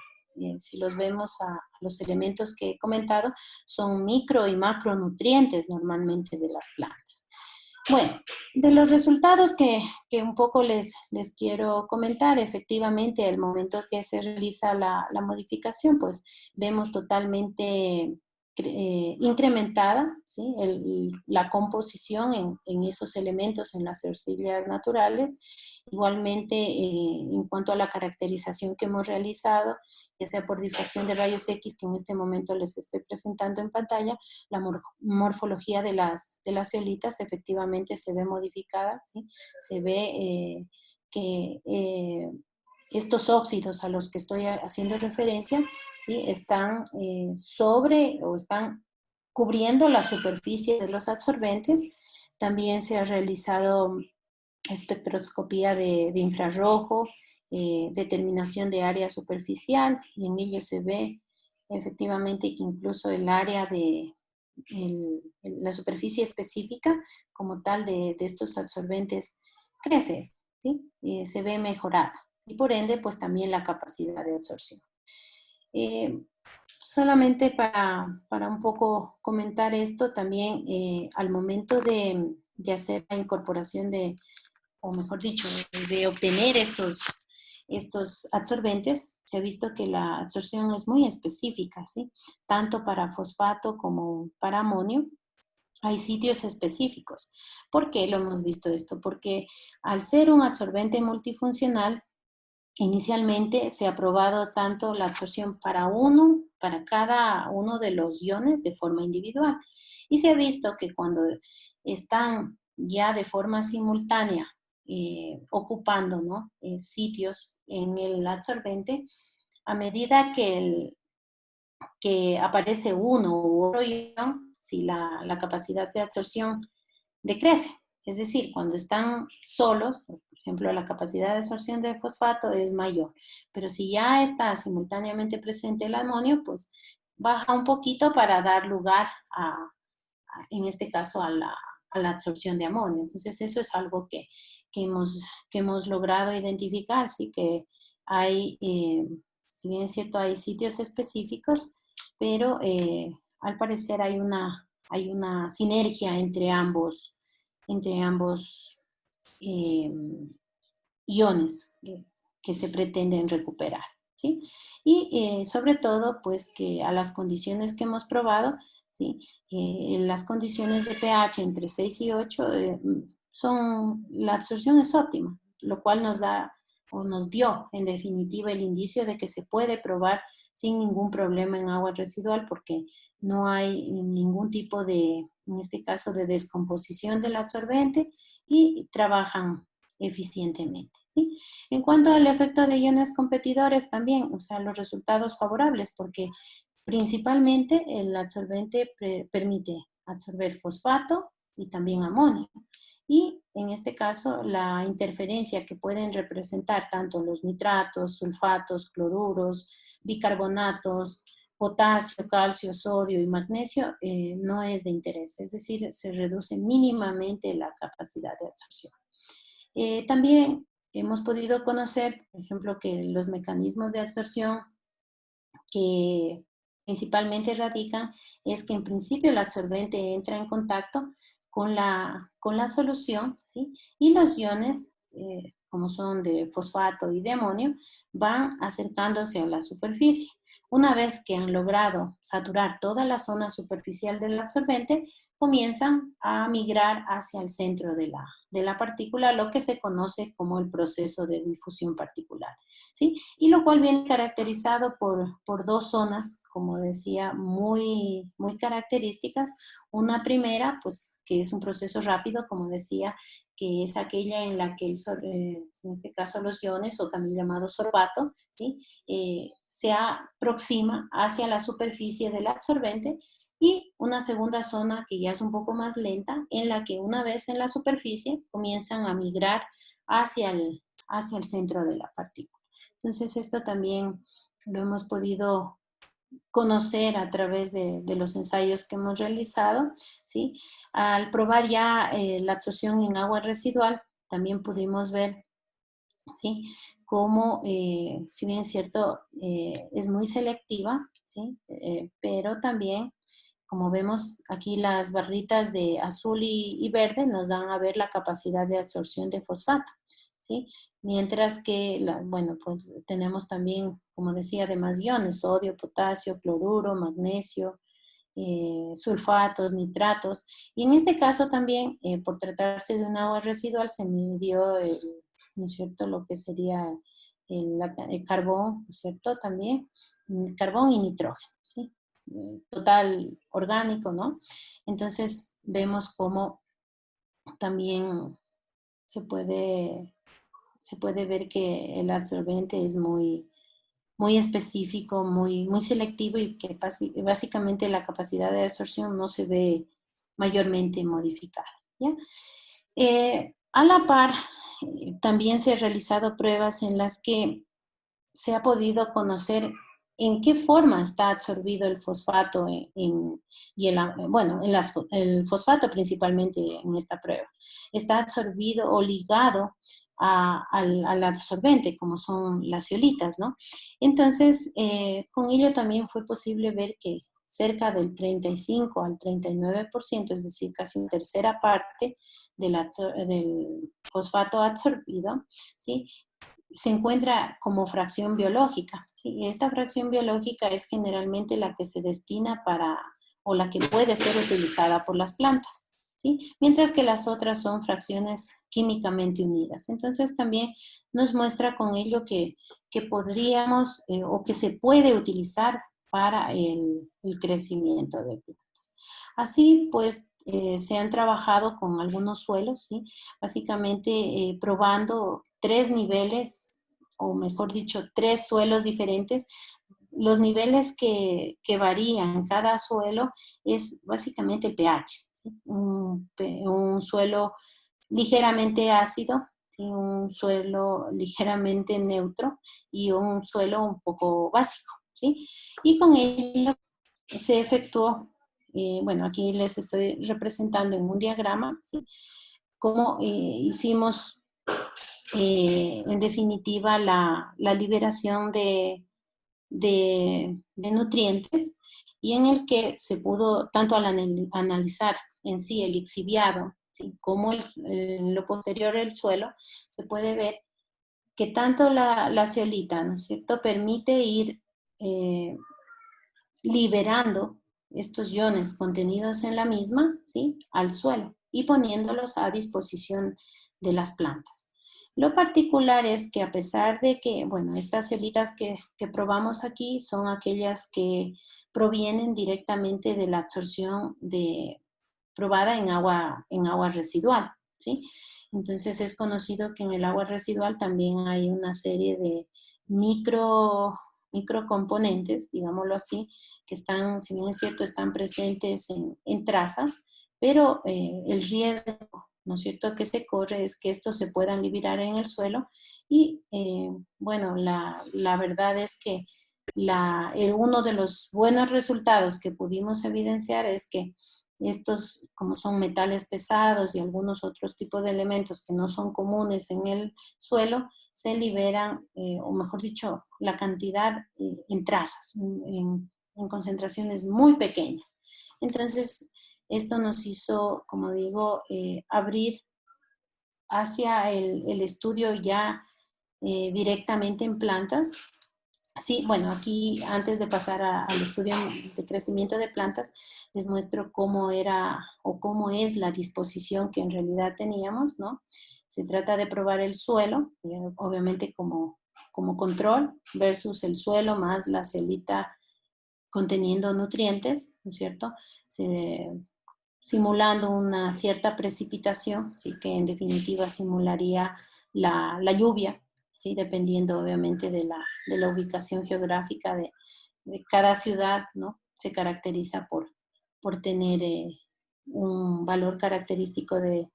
si los vemos a los elementos que he comentado, son micro y macronutrientes normalmente de las plantas. Bueno, de los resultados que un poco les quiero comentar, efectivamente, al momento que se realiza la modificación, pues vemos totalmente incrementada, ¿sí? La composición en esos elementos, en las arcillas naturales. Igualmente, en cuanto a la caracterización que hemos realizado, ya sea por difracción de rayos X, que en este momento les estoy presentando en pantalla, la morfología de las zeolitas efectivamente se ve modificada, ¿sí? Se ve que estos óxidos a los que estoy haciendo referencia, ¿sí? Están sobre o están cubriendo la superficie de los absorbentes. También se ha realizado espectroscopía de infrarrojo, determinación de área superficial, y en ello se ve efectivamente que incluso el área de la superficie específica como tal de estos absorbentes crece, ¿sí? Se ve mejorada y por ende pues también la capacidad de absorción. Solamente para un poco comentar esto, también al momento de hacer la incorporación o mejor dicho, de obtener estos absorbentes, se ha visto que la absorción es muy específica, ¿sí? Tanto para fosfato como para amonio. Hay sitios específicos. ¿Por qué lo hemos visto esto? Porque al ser un absorbente multifuncional, inicialmente se ha probado tanto la absorción para cada uno de los iones de forma individual. Y se ha visto que cuando están ya de forma simultánea ocupando, ¿no? Sitios en el absorbente a medida que aparece uno u otro ion, si la capacidad de absorción decrece. Es decir, cuando están solos, por ejemplo, la capacidad de absorción de fosfato es mayor. Pero si ya está simultáneamente presente el amonio, pues baja un poquito para dar lugar en este caso, a la absorción de amonio. Entonces, eso es algo que hemos logrado identificar, sí que hay, si bien es cierto, hay sitios específicos, pero al parecer hay una sinergia entre ambos eh, iones que se pretenden recuperar, ¿sí? Y sobre todo, pues que a las condiciones que hemos probado, ¿sí? Las condiciones de pH entre 6 y 8 la absorción es óptima, lo cual nos da o nos dio en definitiva el indicio de que se puede probar sin ningún problema en agua residual porque no hay ningún tipo de, en este caso, de descomposición del absorbente y trabajan eficientemente, ¿sí? En cuanto al efecto de iones competidores también, o sea, los resultados favorables porque principalmente el absorbente permite absorber fosfato y también amonio. Y en este caso, la interferencia que pueden representar tanto los nitratos, sulfatos, cloruros, bicarbonatos, potasio, calcio, sodio y magnesio no es de interés, es decir, se reduce mínimamente la capacidad de absorción. También hemos podido conocer, por ejemplo, que los mecanismos de absorción que principalmente radican es que en principio el absorbente entra en contacto con la solución, ¿sí? Y los iones, como son de fosfato y de amonio, van acercándose a la superficie. Una vez que han logrado saturar toda la zona superficial del absorbente, comienzan a migrar hacia el centro de la partícula, lo que se conoce como el proceso de difusión particular, ¿sí? Y lo cual viene caracterizado por dos zonas, como decía, muy, muy características. Una primera, pues, que es un proceso rápido, como decía, que es aquella en la que, en este caso, los iones, o también llamado sorbato, ¿sí? Se aproxima hacia la superficie del absorbente, y una segunda zona que ya es un poco más lenta, en la que una vez en la superficie comienzan a migrar hacia el centro de la partícula. Entonces, esto también lo hemos podido conocer a través de los ensayos que hemos realizado, ¿sí? Al probar ya la absorción en agua residual, también pudimos ver, ¿sí? Cómo, si bien es cierto, es muy selectiva, ¿sí? Pero también, como vemos aquí, las barritas de azul y verde nos dan a ver la capacidad de absorción de fosfato, ¿sí? Mientras que, bueno, pues tenemos también, como decía, demás iones, sodio, potasio, cloruro, magnesio, sulfatos, nitratos. Y en este caso también, por tratarse de un agua residual, se midió, ¿no es cierto?, lo que sería el carbón, ¿no es cierto?, también, carbón y nitrógeno, ¿sí? Total orgánico, ¿no? Entonces vemos cómo también se puede ver que el absorbente es muy, muy específico, muy, muy selectivo, y que básicamente la capacidad de absorción no se ve mayormente modificada, ¿ya? A la par, también se han realizado pruebas en las que se ha podido conocer en qué forma está absorbido el fosfato el fosfato principalmente en esta prueba. Está absorbido o ligado al absorbente, como son las zeolitas, ¿no? Entonces, con ello también fue posible ver que cerca del 35 al 39%, es decir, casi una tercera parte del fosfato absorbido, ¿sí?, se encuentra como fracción biológica, ¿sí? Y esta fracción biológica es generalmente la que se destina o la que puede ser utilizada por las plantas, ¿sí? Mientras que las otras son fracciones químicamente unidas. Entonces también nos muestra con ello que podríamos o que se puede utilizar para el crecimiento de plantas. Así pues, se han trabajado con algunos suelos, ¿sí? Básicamente probando 3 niveles, o mejor dicho, 3 suelos diferentes. Los niveles que varían en cada suelo es básicamente el pH, ¿sí? Un suelo ligeramente ácido, ¿sí? Un suelo ligeramente neutro y un suelo un poco básico, ¿sí? Y con ellos se efectuó, bueno, aquí les estoy representando en un diagrama, ¿sí? Cómo hicimos, en definitiva, la liberación de nutrientes, y en el que se pudo, tanto al analizar en sí el lixiviado, ¿sí? Como lo posterior del suelo, se puede ver que tanto la zeolita, ¿no es cierto?, permite ir liberando estos iones contenidos en la misma, ¿sí?, al suelo y poniéndolos a disposición de las plantas. Lo particular es que, a pesar de que, bueno, estas ceolitas que probamos aquí son aquellas que provienen directamente de la absorción probada en agua residual, ¿sí? Entonces es conocido que en el agua residual también hay una serie de microcomponentes, digámoslo así, que están, si bien es cierto, están presentes en trazas, pero el riesgo, ¿no es cierto?, que se corre es que estos se puedan liberar en el suelo y, bueno, la verdad es que uno de los buenos resultados que pudimos evidenciar es que estos, como son metales pesados y algunos otros tipos de elementos que no son comunes en el suelo, se liberan, o mejor dicho, la cantidad en trazas, en concentraciones muy pequeñas. Entonces, esto nos hizo, como digo, abrir hacia el estudio ya directamente en plantas. Sí, bueno, aquí antes de pasar al estudio de crecimiento de plantas, les muestro cómo era o cómo es la disposición que en realidad teníamos, ¿no? Se trata de probar el suelo, obviamente como control, versus el suelo más la ceolita conteniendo nutrientes, ¿no es cierto? Simulando una cierta precipitación, ¿sí?, que en definitiva simularía la lluvia, ¿sí?, dependiendo obviamente de la ubicación geográfica de cada ciudad, ¿no? Se caracteriza por tener un valor característico de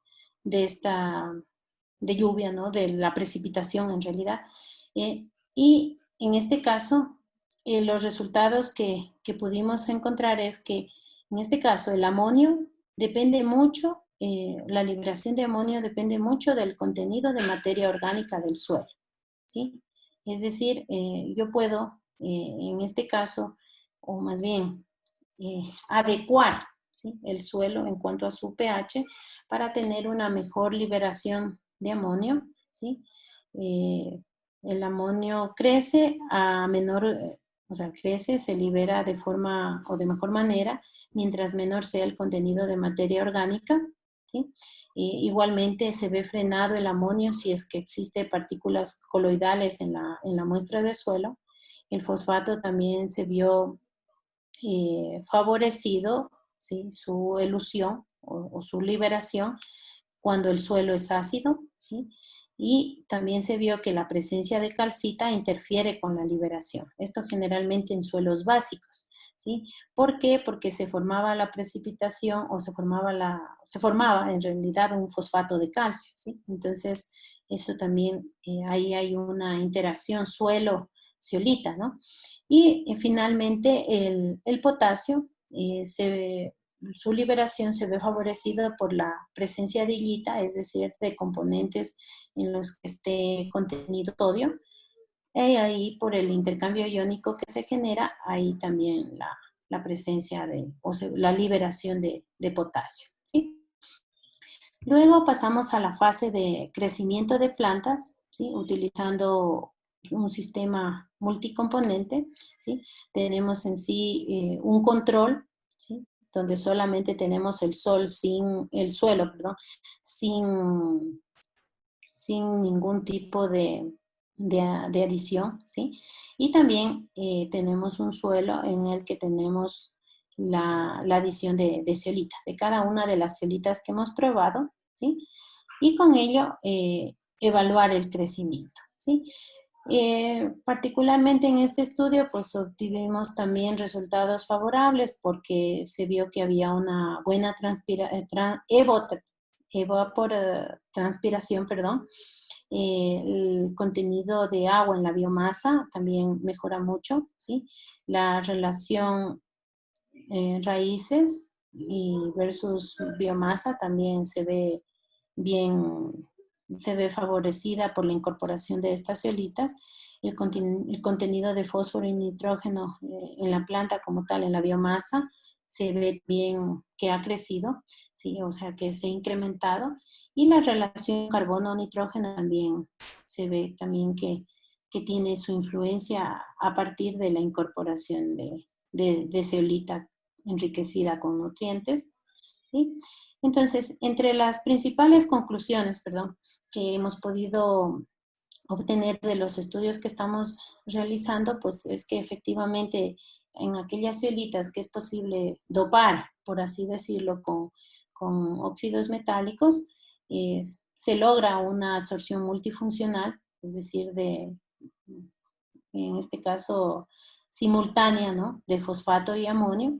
lluvia, ¿no?, de la precipitación en realidad. Y en este caso, los resultados que pudimos encontrar es que en este caso el amonio depende mucho, la liberación de amonio depende mucho del contenido de materia orgánica del suelo, ¿sí? Es decir, yo puedo, en este caso, o más bien, adecuar, ¿sí?, el suelo en cuanto a su pH para tener una mejor liberación de amonio, ¿sí? El amonio crece a menor, o sea, crece, se libera de forma o de mejor manera mientras menor sea el contenido de materia orgánica, ¿sí? Igualmente se ve frenado el amonio si es que existe partículas coloidales en la muestra de suelo. El fosfato también se vio favorecido, ¿sí?, su elusión o su liberación cuando el suelo es ácido, ¿sí? Y también se vio que la presencia de calcita interfiere con la liberación. Esto generalmente en suelos básicos, ¿sí? ¿Por qué? Porque se formaba la precipitación o se formaba en realidad un fosfato de calcio, ¿sí? Entonces, eso también, ahí hay una interacción suelo-zeolita, ¿no? Y finalmente el potasio, su liberación se ve favorecida por la presencia de illita, es decir, de componentes en los que esté contenido sodio, y ahí por el intercambio iónico que se genera, ahí también la presencia o sea, la liberación de potasio, ¿sí? Luego pasamos a la fase de crecimiento de plantas, ¿sí?, utilizando un sistema multicomponente, ¿sí? Tenemos en sí un control, ¿sí?, donde solamente tenemos el suelo, perdón, sin ningún tipo de adición, ¿sí? Y también tenemos un suelo en el que tenemos la adición de zeolita, de cada una de las zeolitas que hemos probado, ¿sí? Y con ello evaluar el crecimiento, ¿sí? Particularmente en este estudio, pues obtuvimos también resultados favorables porque se vio que había una buena evapotranspiración, perdón. El contenido de agua en la biomasa también mejora mucho, ¿sí? La relación raíces y versus biomasa también se ve bien, se ve favorecida por la incorporación de estas zeolitas. El contenido de fósforo y nitrógeno en la planta como tal, en la biomasa, se ve bien que ha crecido, ¿sí? O sea que se ha incrementado. Y la relación carbono-nitrógeno también se ve también que tiene su influencia a partir de la incorporación de zeolita enriquecida con nutrientes, ¿sí? Entonces, entre las principales conclusiones, perdón, que hemos podido obtener de los estudios que estamos realizando, pues es que efectivamente en aquellas zeolitas que es posible dopar, por así decirlo, con óxidos metálicos, se logra una absorción multifuncional, es decir, en este caso simultánea, ¿no? De fosfato y amonio.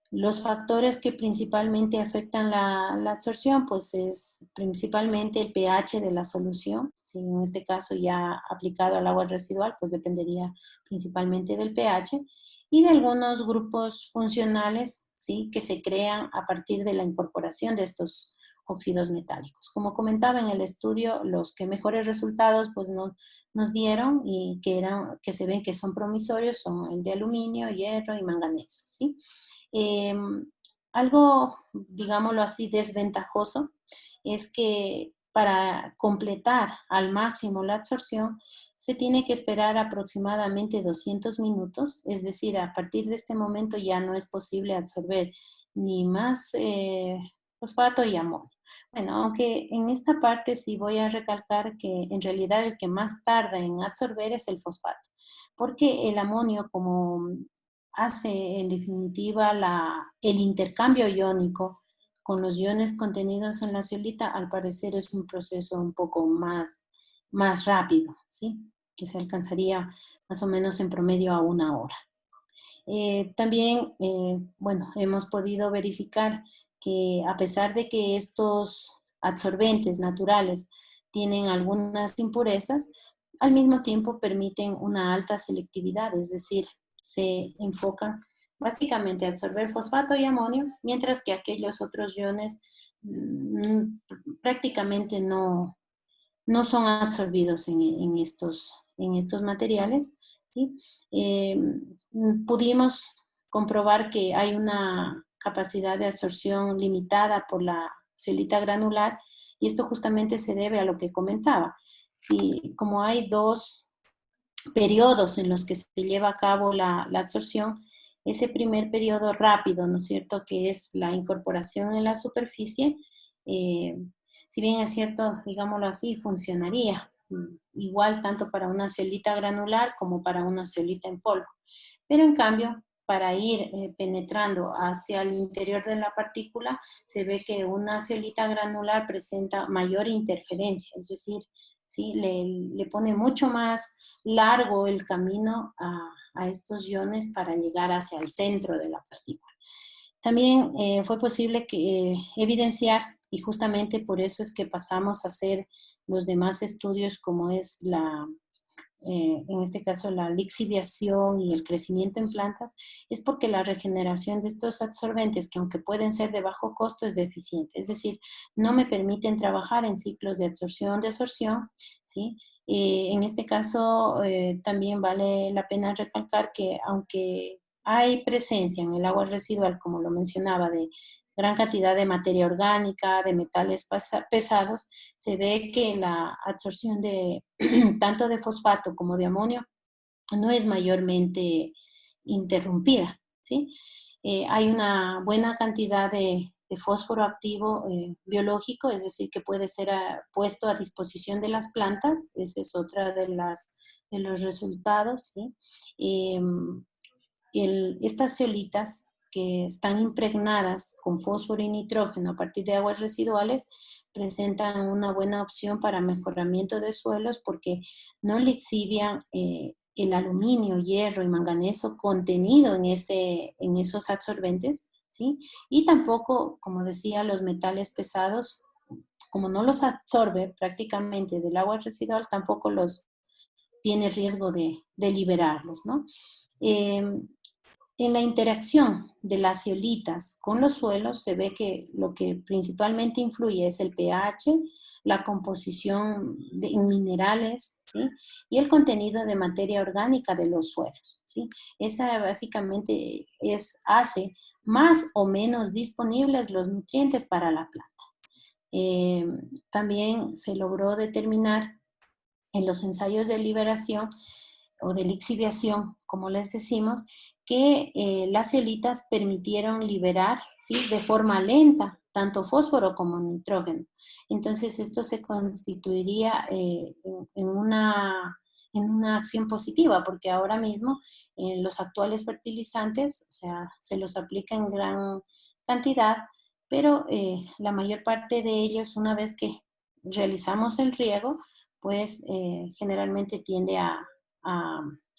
Los factores que principalmente afectan la absorción, pues es principalmente el pH de la solución. Si en este caso ya aplicado al agua residual, pues dependería principalmente del pH y de algunos grupos funcionales, ¿sí? Que se crean a partir de la incorporación de estos óxidos metálicos. Como comentaba en el estudio, los que mejores resultados pues nos dieron y que se ven que son promisorios son el de aluminio, hierro y manganeso, ¿sí? Algo, digámoslo así, desventajoso es que para completar al máximo la absorción se tiene que esperar aproximadamente 200 minutos, es decir, a partir de este momento ya no es posible absorber ni más fosfato y amonio. Bueno, aunque en esta parte sí voy a recalcar que en realidad el que más tarda en absorber es el fosfato, porque el amonio como hace en definitiva el intercambio iónico con los iones contenidos en la zeolita, al parecer es un proceso un poco más rápido, ¿sí? Que se alcanzaría más o menos en promedio a 1 hora. También, bueno, hemos podido verificar que a pesar de que estos absorbentes naturales tienen algunas impurezas, al mismo tiempo permiten una alta selectividad, es decir, se enfocan básicamente a absorber fosfato y amonio, mientras que aquellos otros iones prácticamente no son absorbidos en estos materiales, ¿sí? Pudimos comprobar que hay una capacidad de absorción limitada por la zeolita granular y esto justamente se debe a lo que comentaba. Si, como hay dos periodos en los que se lleva a cabo la absorción, ese primer periodo rápido, ¿no es cierto?, que es la incorporación en la superficie, si bien es cierto, digámoslo así, funcionaría igual tanto para una zeolita granular como para una zeolita en polvo. Pero en cambio, para ir penetrando hacia el interior de la partícula, se ve que una zeolita granular presenta mayor interferencia, es decir, ¿sí? Le pone mucho más largo el camino a estos iones para llegar hacia el centro de la partícula. También fue posible evidenciar, y justamente por eso es que pasamos a hacer los demás estudios como es en este caso la lixiviación y el crecimiento en plantas, es porque la regeneración de estos absorbentes, que aunque pueden ser de bajo costo, es deficiente. Es decir, no me permiten trabajar en ciclos de absorción-desorción, ¿sí? En este caso, también vale la pena recalcar que aunque hay presencia en el agua residual, como lo mencionaba, de gran cantidad de materia orgánica, de metales pesados, se ve que la absorción de tanto de fosfato como de amonio no es mayormente interrumpida, ¿sí? Hay una buena cantidad de fósforo activo biológico, es decir, que puede ser puesto a disposición de las plantas, ese es otra de los resultados, ¿sí? Estas zeolitas que están impregnadas con fósforo y nitrógeno a partir de aguas residuales presentan una buena opción para mejoramiento de suelos porque no lixivian el aluminio, hierro y manganeso contenido en esos absorbentes, ¿sí? Y tampoco, como decía, los metales pesados, como no los absorbe prácticamente del agua residual, tampoco los tiene riesgo de liberarlos, ¿no? En la interacción de las zeolitas con los suelos se ve que lo que principalmente influye es el pH, la composición de minerales, ¿sí? Y el contenido de materia orgánica de los suelos, ¿sí? Esa básicamente hace más o menos disponibles los nutrientes para la planta. También se logró determinar en los ensayos de liberación o de lixiviación, como les decimos, que las zeolitas permitieron liberar, ¿sí?, de forma lenta tanto fósforo como nitrógeno. Entonces esto se constituiría en una acción positiva, porque ahora mismo los actuales fertilizantes, o sea, se los aplica en gran cantidad, pero la mayor parte de ellos, una vez que realizamos el riego, pues generalmente tiende a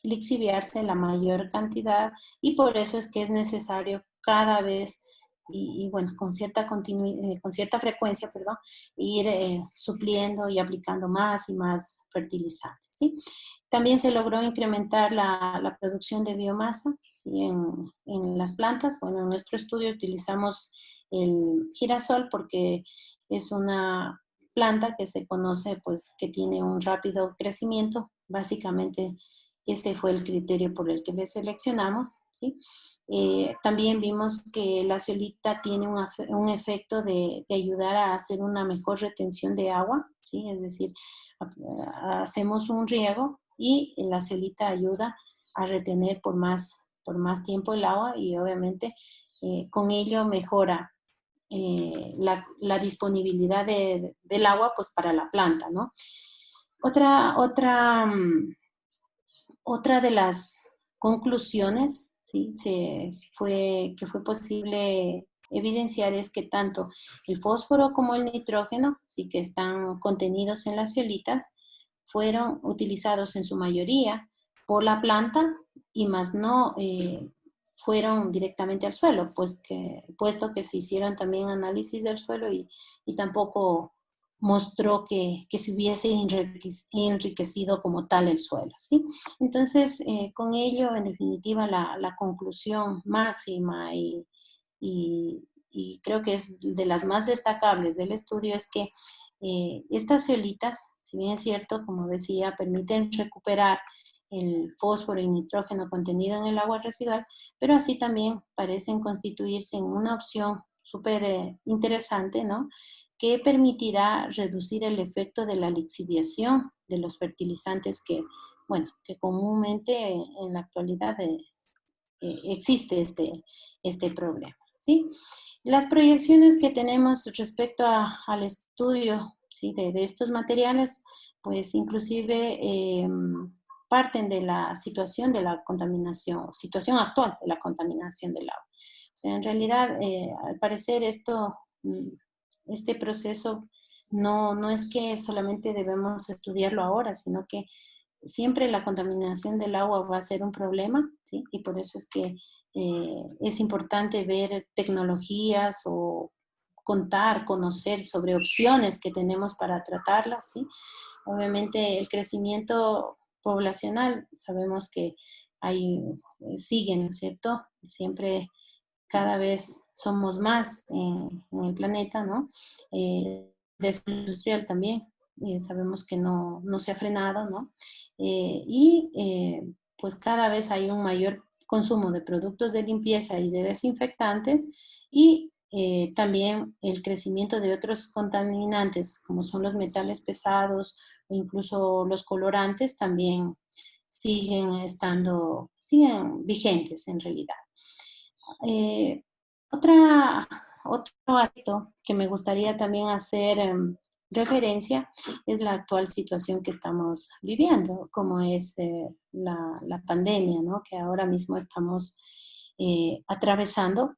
lixiviarse la mayor cantidad y por eso es que es necesario cada vez y bueno, con cierta frecuencia, perdón, ir supliendo y aplicando más y más fertilizantes, ¿sí? También se logró incrementar la producción de biomasa, ¿sí?, en las plantas. Bueno, en nuestro estudio utilizamos el girasol porque es una planta que se conoce, pues, que tiene un rápido crecimiento. Básicamente, ese fue el criterio por el que le seleccionamos, ¿sí? También vimos que la zeolita tiene un efecto de ayudar a hacer una mejor retención de agua, ¿sí? Es decir, hacemos un riego y la zeolita ayuda a retener por más tiempo el agua y obviamente con ello mejora la disponibilidad del agua, pues, para la planta, ¿no? Otra de las conclusiones, ¿sí?, que fue posible evidenciar es que tanto el fósforo como el nitrógeno, sí, que están contenidos en las zeolitas, fueron utilizados en su mayoría por la planta y más no fueron directamente al suelo, puesto que se hicieron también análisis del suelo y tampoco mostró que se hubiese enriquecido como tal el suelo, ¿sí? Entonces, con ello, en definitiva, la conclusión máxima y creo que es de las más destacables del estudio es que estas zeolitas, si bien es cierto, como decía, permiten recuperar el fósforo y nitrógeno contenido en el agua residual, pero así también parecen constituirse en una opción súper interesante, ¿no?, que permitirá reducir el efecto de la lixiviación de los fertilizantes que, bueno, que comúnmente en la actualidad existe este problema, ¿sí? Las proyecciones que tenemos respecto al estudio, ¿sí?, de estos materiales, pues inclusive parten de la situación de la contaminación, situación actual de la contaminación del agua. O sea, en realidad, al parecer este proceso no es que solamente debemos estudiarlo ahora, sino que siempre la contaminación del agua va a ser un problema, ¿sí? Y por eso es que es importante ver tecnologías o conocer sobre opciones que tenemos para tratarlas, ¿sí? Obviamente el crecimiento poblacional, sabemos que sigue, ¿no es cierto? Siempre cada vez somos más en el planeta, ¿no? Desarrollo industrial también, sabemos que no se ha frenado, ¿no? Pues cada vez hay un mayor consumo de productos de limpieza y de desinfectantes y también el crecimiento de otros contaminantes como son los metales pesados o incluso los colorantes también siguen vigentes en realidad. Eh, otro aspecto que me gustaría también hacer referencia es la actual situación que estamos viviendo, como es la pandemia, ¿no?, que ahora mismo estamos atravesando.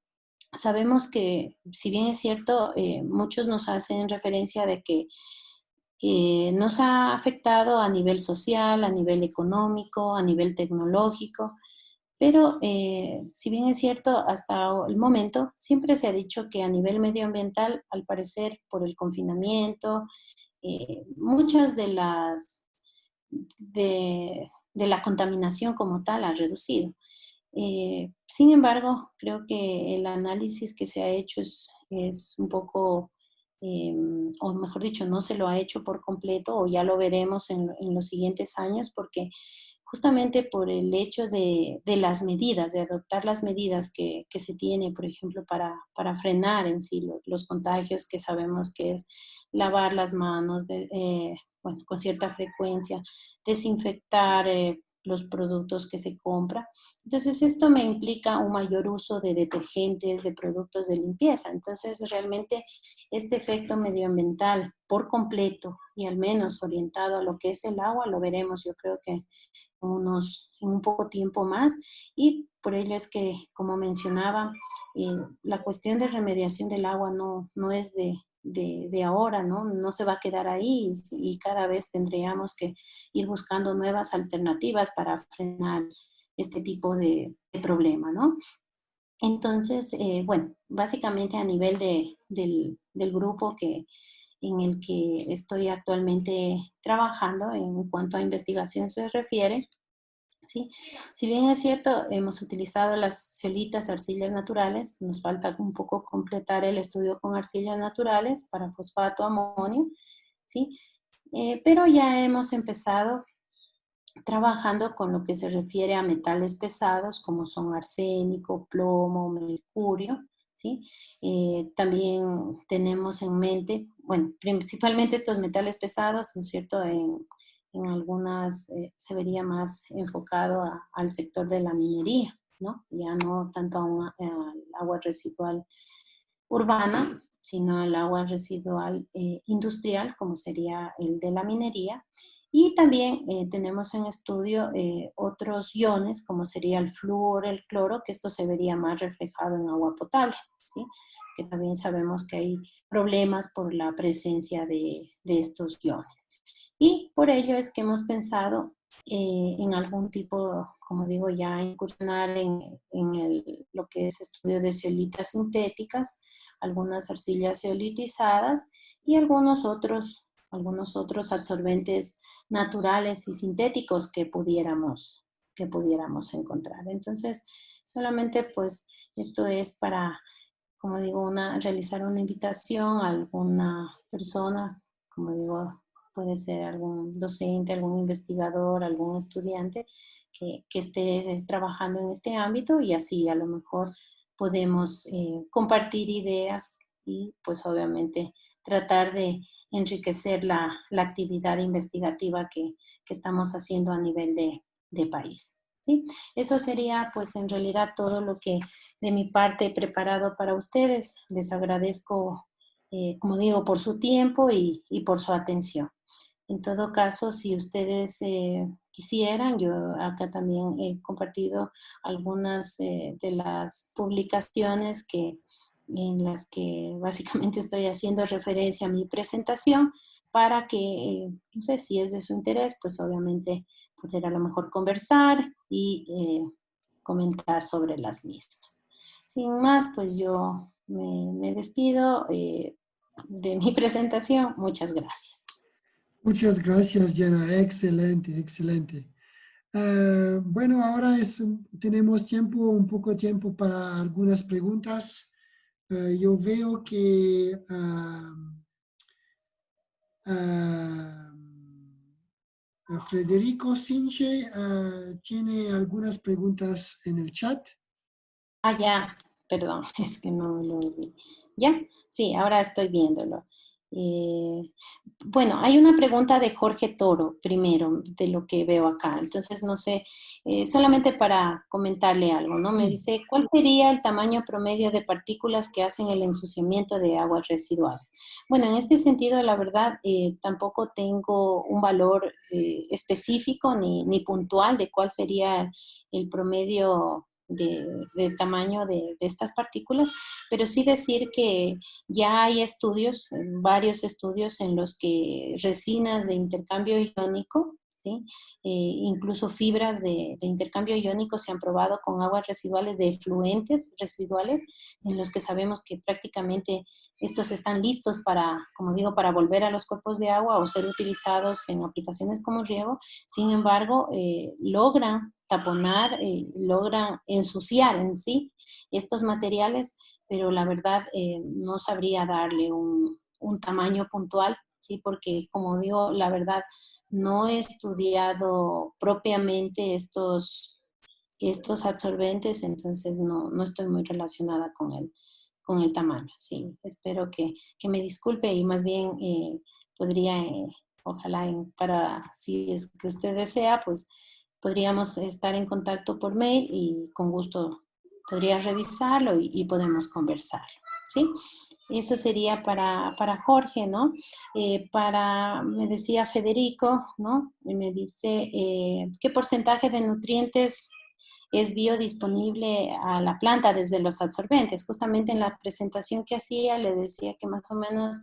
Sabemos que, si bien es cierto, muchos nos hacen referencia de que nos ha afectado a nivel social, a nivel económico, a nivel tecnológico, pero si bien es cierto, hasta el momento siempre se ha dicho que a nivel medioambiental, al parecer por el confinamiento, muchas de la contaminación como tal ha reducido. Sin embargo, creo que el análisis que se ha hecho es un poco, o mejor dicho, no se lo ha hecho por completo, o ya lo veremos en los siguientes años, porque justamente por el hecho de las medidas, de adoptar las medidas que se tiene, por ejemplo, para frenar en sí los contagios, que sabemos que es lavar las manos bueno, con cierta frecuencia, desinfectar los productos que se compran. Entonces, esto me implica un mayor uso de detergentes, de productos de limpieza. Entonces, realmente este efecto medioambiental por completo y al menos orientado a lo que es el agua, lo veremos, yo creo que en un poco tiempo más, y por ello es que, como mencionaba, la cuestión de remediación del agua no es de ahora, ¿no? No se va a quedar ahí y cada vez tendríamos que ir buscando nuevas alternativas para frenar este tipo de problema, ¿no? Entonces, bueno, básicamente a nivel del grupo en el que estoy actualmente trabajando en cuanto a investigación se refiere, ¿sí? Si bien es cierto, hemos utilizado las ceolitas, arcillas naturales, nos falta un poco completar el estudio con arcillas naturales para fosfato, amonio, ¿sí? Pero ya hemos empezado trabajando con lo que se refiere a metales pesados, como son arsénico, plomo, mercurio, ¿sí? También tenemos en mente, bueno, principalmente estos metales pesados, ¿no es cierto? En algunas se vería más enfocado al sector de la minería, ¿no? Ya no tanto al agua residual urbana, sino al agua residual industrial, como sería el de la minería. Y también tenemos en estudio otros iones, como sería el flúor, el cloro, que esto se vería más reflejado en agua potable, ¿sí? Que también sabemos que hay problemas por la presencia de estos iones. Y por ello es que hemos pensado en algún tipo, como digo, ya incursionar lo que es estudio de zeolitas sintéticas, algunas arcillas zeolitizadas y algunos otros absorbentes naturales y sintéticos que pudiéramos encontrar. Entonces, solamente pues esto es para, como digo, realizar una invitación a alguna persona, como digo, puede ser algún docente, algún investigador, algún estudiante que esté trabajando en este ámbito y así a lo mejor podemos compartir ideas y pues obviamente tratar de enriquecer la actividad investigativa que estamos haciendo a nivel de país. ¿Sí? Eso sería pues en realidad todo lo que de mi parte he preparado para ustedes. Les agradezco, como digo, por su tiempo y por su atención. En todo caso, si ustedes quisieran, yo acá también he compartido algunas de las publicaciones en las que básicamente estoy haciendo referencia a mi presentación para que, no sé si es de su interés, pues obviamente poder a lo mejor conversar y comentar sobre las mismas. Sin más, pues yo me despido de mi presentación. Muchas gracias. Muchas gracias, Jana. Excelente, excelente. Bueno, ahora tenemos tiempo, un poco tiempo para algunas preguntas. Yo veo que Federico Sinche tiene algunas preguntas en el chat. Ah, ya, perdón, es que no lo vi. ¿Ya? Sí, ahora estoy viéndolo. Eh, bueno, hay una pregunta de Jorge Toro, primero, de lo que veo acá. Entonces, no sé, solamente para comentarle algo, ¿no? Me Sí. dice, ¿cuál sería el tamaño promedio de partículas que hacen el ensuciamiento de aguas residuales? Bueno, en este sentido, la verdad, tampoco tengo un valor específico ni puntual de cuál sería el promedio de tamaño de estas partículas, pero sí decir que ya hay estudios, varios estudios en los que resinas de intercambio iónico, ¿sí? Incluso fibras de intercambio iónico se han probado con aguas residuales de efluentes residuales, en los que sabemos que prácticamente estos están listos para, como digo, para volver a los cuerpos de agua o ser utilizados en aplicaciones como riego. Sin embargo, logran taponar, logran ensuciar en sí estos materiales, pero la verdad no sabría darle un tamaño puntual, ¿sí? Porque, como digo, la verdad no he estudiado propiamente estos absorbentes, entonces no estoy muy relacionada con el tamaño. Sí, espero que me disculpe y más bien podría, ojalá, para si es que usted desea, pues podríamos estar en contacto por mail y con gusto podría revisarlo y podemos conversar, ¿sí? Eso sería para Jorge, ¿no? Me decía Federico, ¿no? Y me dice, ¿qué porcentaje de nutrientes es biodisponible a la planta desde los absorbentes? Justamente en la presentación que hacía le decía que más o menos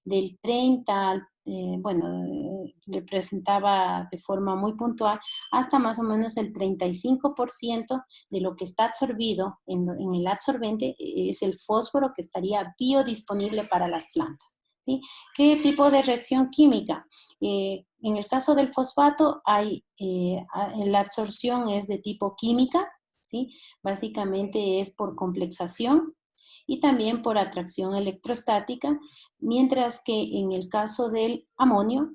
del 30, le presentaba de forma muy puntual, hasta más o menos el 35% de lo que está absorbido en el absorbente es el fósforo que estaría biodisponible para las plantas, ¿sí? ¿Qué tipo de reacción química? En el caso del fosfato, la absorción es de tipo química, ¿sí? Básicamente es por complexación y también por atracción electrostática, mientras que en el caso del amonio,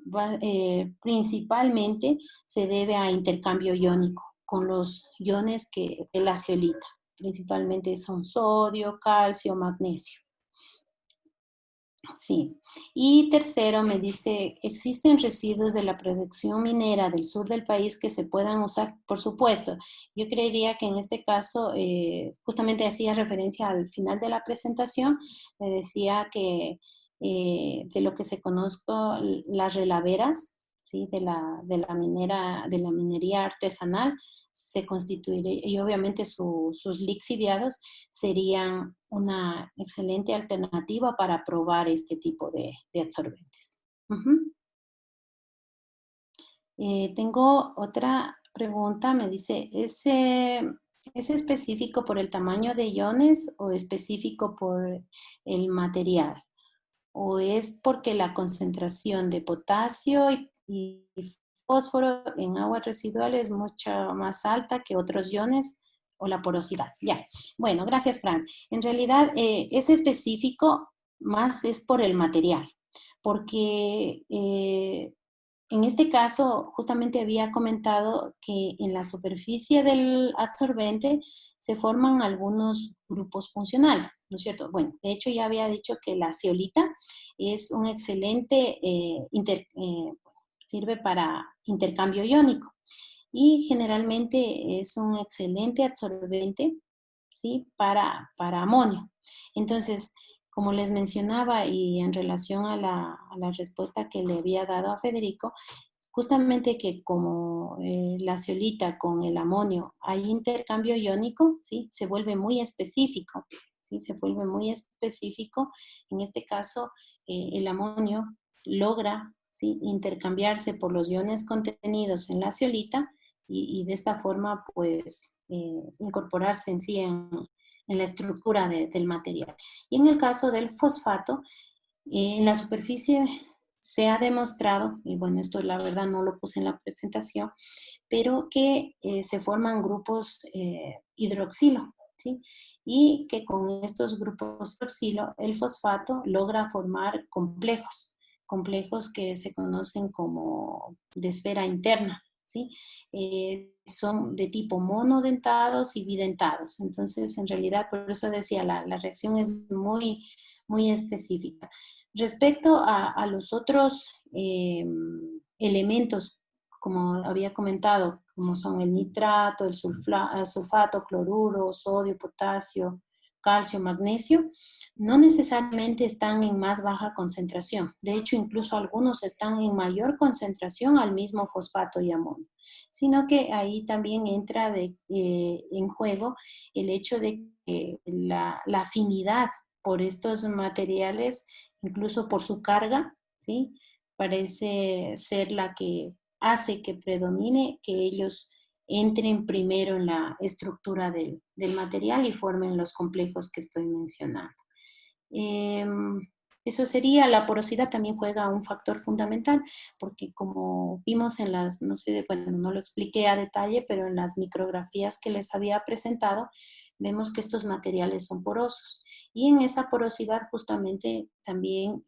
principalmente se debe a intercambio iónico con los iones de la zeolita. Principalmente son sodio, calcio, magnesio. Sí. Y tercero, me dice, ¿existen residuos de la producción minera del sur del país que se puedan usar? Por supuesto. Yo creería que en este caso, justamente hacía referencia al final de la presentación, me decía que de lo que se conozco, las relaveras, ¿sí? De la minería artesanal, se constituiría, y obviamente sus lixiviados serían una excelente alternativa para probar este tipo de absorbentes. Ujú. Tengo otra pregunta, me dice, ¿es específico por el tamaño de iones o específico por el material? ¿O es porque la concentración de potasio y fósforo en aguas residuales es mucho más alta que otros iones o la porosidad? Ya, bueno, gracias, Fran. En realidad es específico, más es por el material, porque en este caso, justamente había comentado que en la superficie del absorbente se forman algunos grupos funcionales, ¿no es cierto? Bueno, de hecho ya había dicho que la zeolita es un excelente, sirve para intercambio iónico y generalmente es un excelente absorbente, ¿sí? Para amonio. Entonces, como les mencionaba y en relación a la respuesta que le había dado a Federico, justamente que como la zeolita con el amonio hay intercambio iónico, ¿sí? Se vuelve muy específico, ¿sí? Se vuelve muy específico. En este caso, el amonio logra, ¿sí? Intercambiarse por los iones contenidos en la zeolita y de esta forma, pues, incorporarse en sí en la estructura del material. Y en el caso del fosfato, en la superficie se ha demostrado, y bueno, esto la verdad no lo puse en la presentación, pero que se forman grupos hidroxilo, ¿sí? Y que con estos grupos hidroxilo, el fosfato logra formar complejos que se conocen como de esfera interna, ¿sí? Son de tipo monodentados y bidentados. Entonces, en realidad, por eso decía, la reacción es muy específica. Respecto a los otros elementos, como había comentado, como son el nitrato, el sulfato, cloruro, sodio, potasio, calcio, magnesio, no necesariamente están en más baja concentración. De hecho, incluso algunos están en mayor concentración al mismo fosfato y amonio, sino que ahí también entra en juego el hecho de que la afinidad por estos materiales, incluso por su carga, ¿sí? Parece ser la que hace que predomine que ellos entren primero en la estructura del material y formen los complejos que estoy mencionando. Eso sería, la porosidad también juega un factor fundamental, porque como vimos en las, no sé, bueno, no lo expliqué a detalle, pero en las micrografías que les había presentado, vemos que estos materiales son porosos. Y en esa porosidad justamente también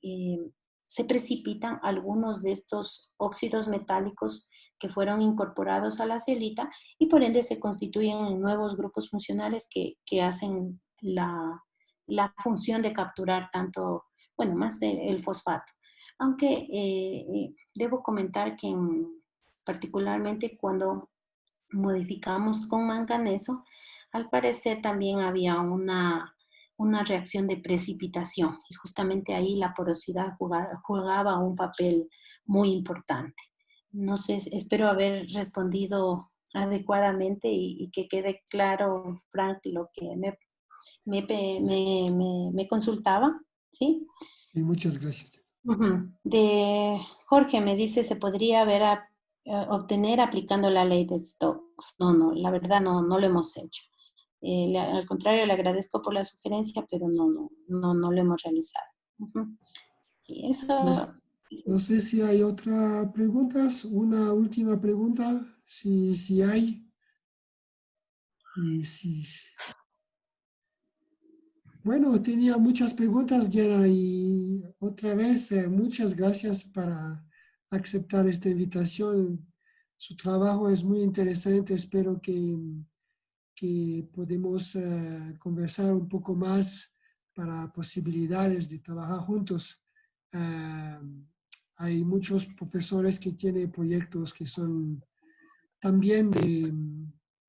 se precipitan algunos de estos óxidos metálicos que fueron incorporados a la ceolita y por ende se constituyen en nuevos grupos funcionales que hacen la función de capturar tanto, bueno, más el fosfato. Aunque debo comentar que particularmente cuando modificamos con manganeso, al parecer también había una reacción de precipitación y justamente ahí la porosidad jugaba un papel muy importante. No sé, espero haber respondido adecuadamente y que quede claro, Frank, lo que me consultaba, ¿sí? Y muchas gracias. De Jorge me dice, ¿se podría obtener aplicando la ley de Stokes? No, la verdad no lo hemos hecho. Al contrario, le agradezco por la sugerencia, pero no lo hemos realizado. Sí, No, eso. no sé si hay otras preguntas. Una última pregunta, si hay. Y si, bueno, tenía muchas preguntas, Diana, y otra vez muchas gracias para aceptar esta invitación. Su trabajo es muy interesante. Espero que podamos conversar un poco más para posibilidades de trabajar juntos. Ah, hay muchos profesores que tienen proyectos que son también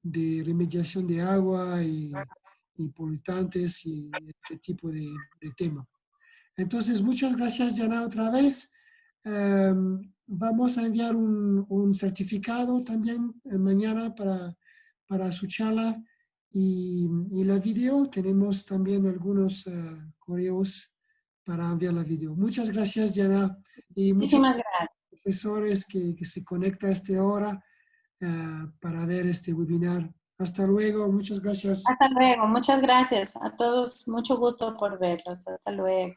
de remediación de agua y polutantes y este tipo de tema. Entonces, muchas gracias, Diana, otra vez. Vamos a enviar un certificado también mañana para su charla y la video. Tenemos también algunos correos para enviar la video. Muchas gracias, Diana, y muchos Muchísimas gracias. profesores que se conectan a esta hora para ver este webinar. Hasta luego, muchas gracias. Hasta luego. Muchas gracias a todos. Mucho gusto por verlos. Hasta luego.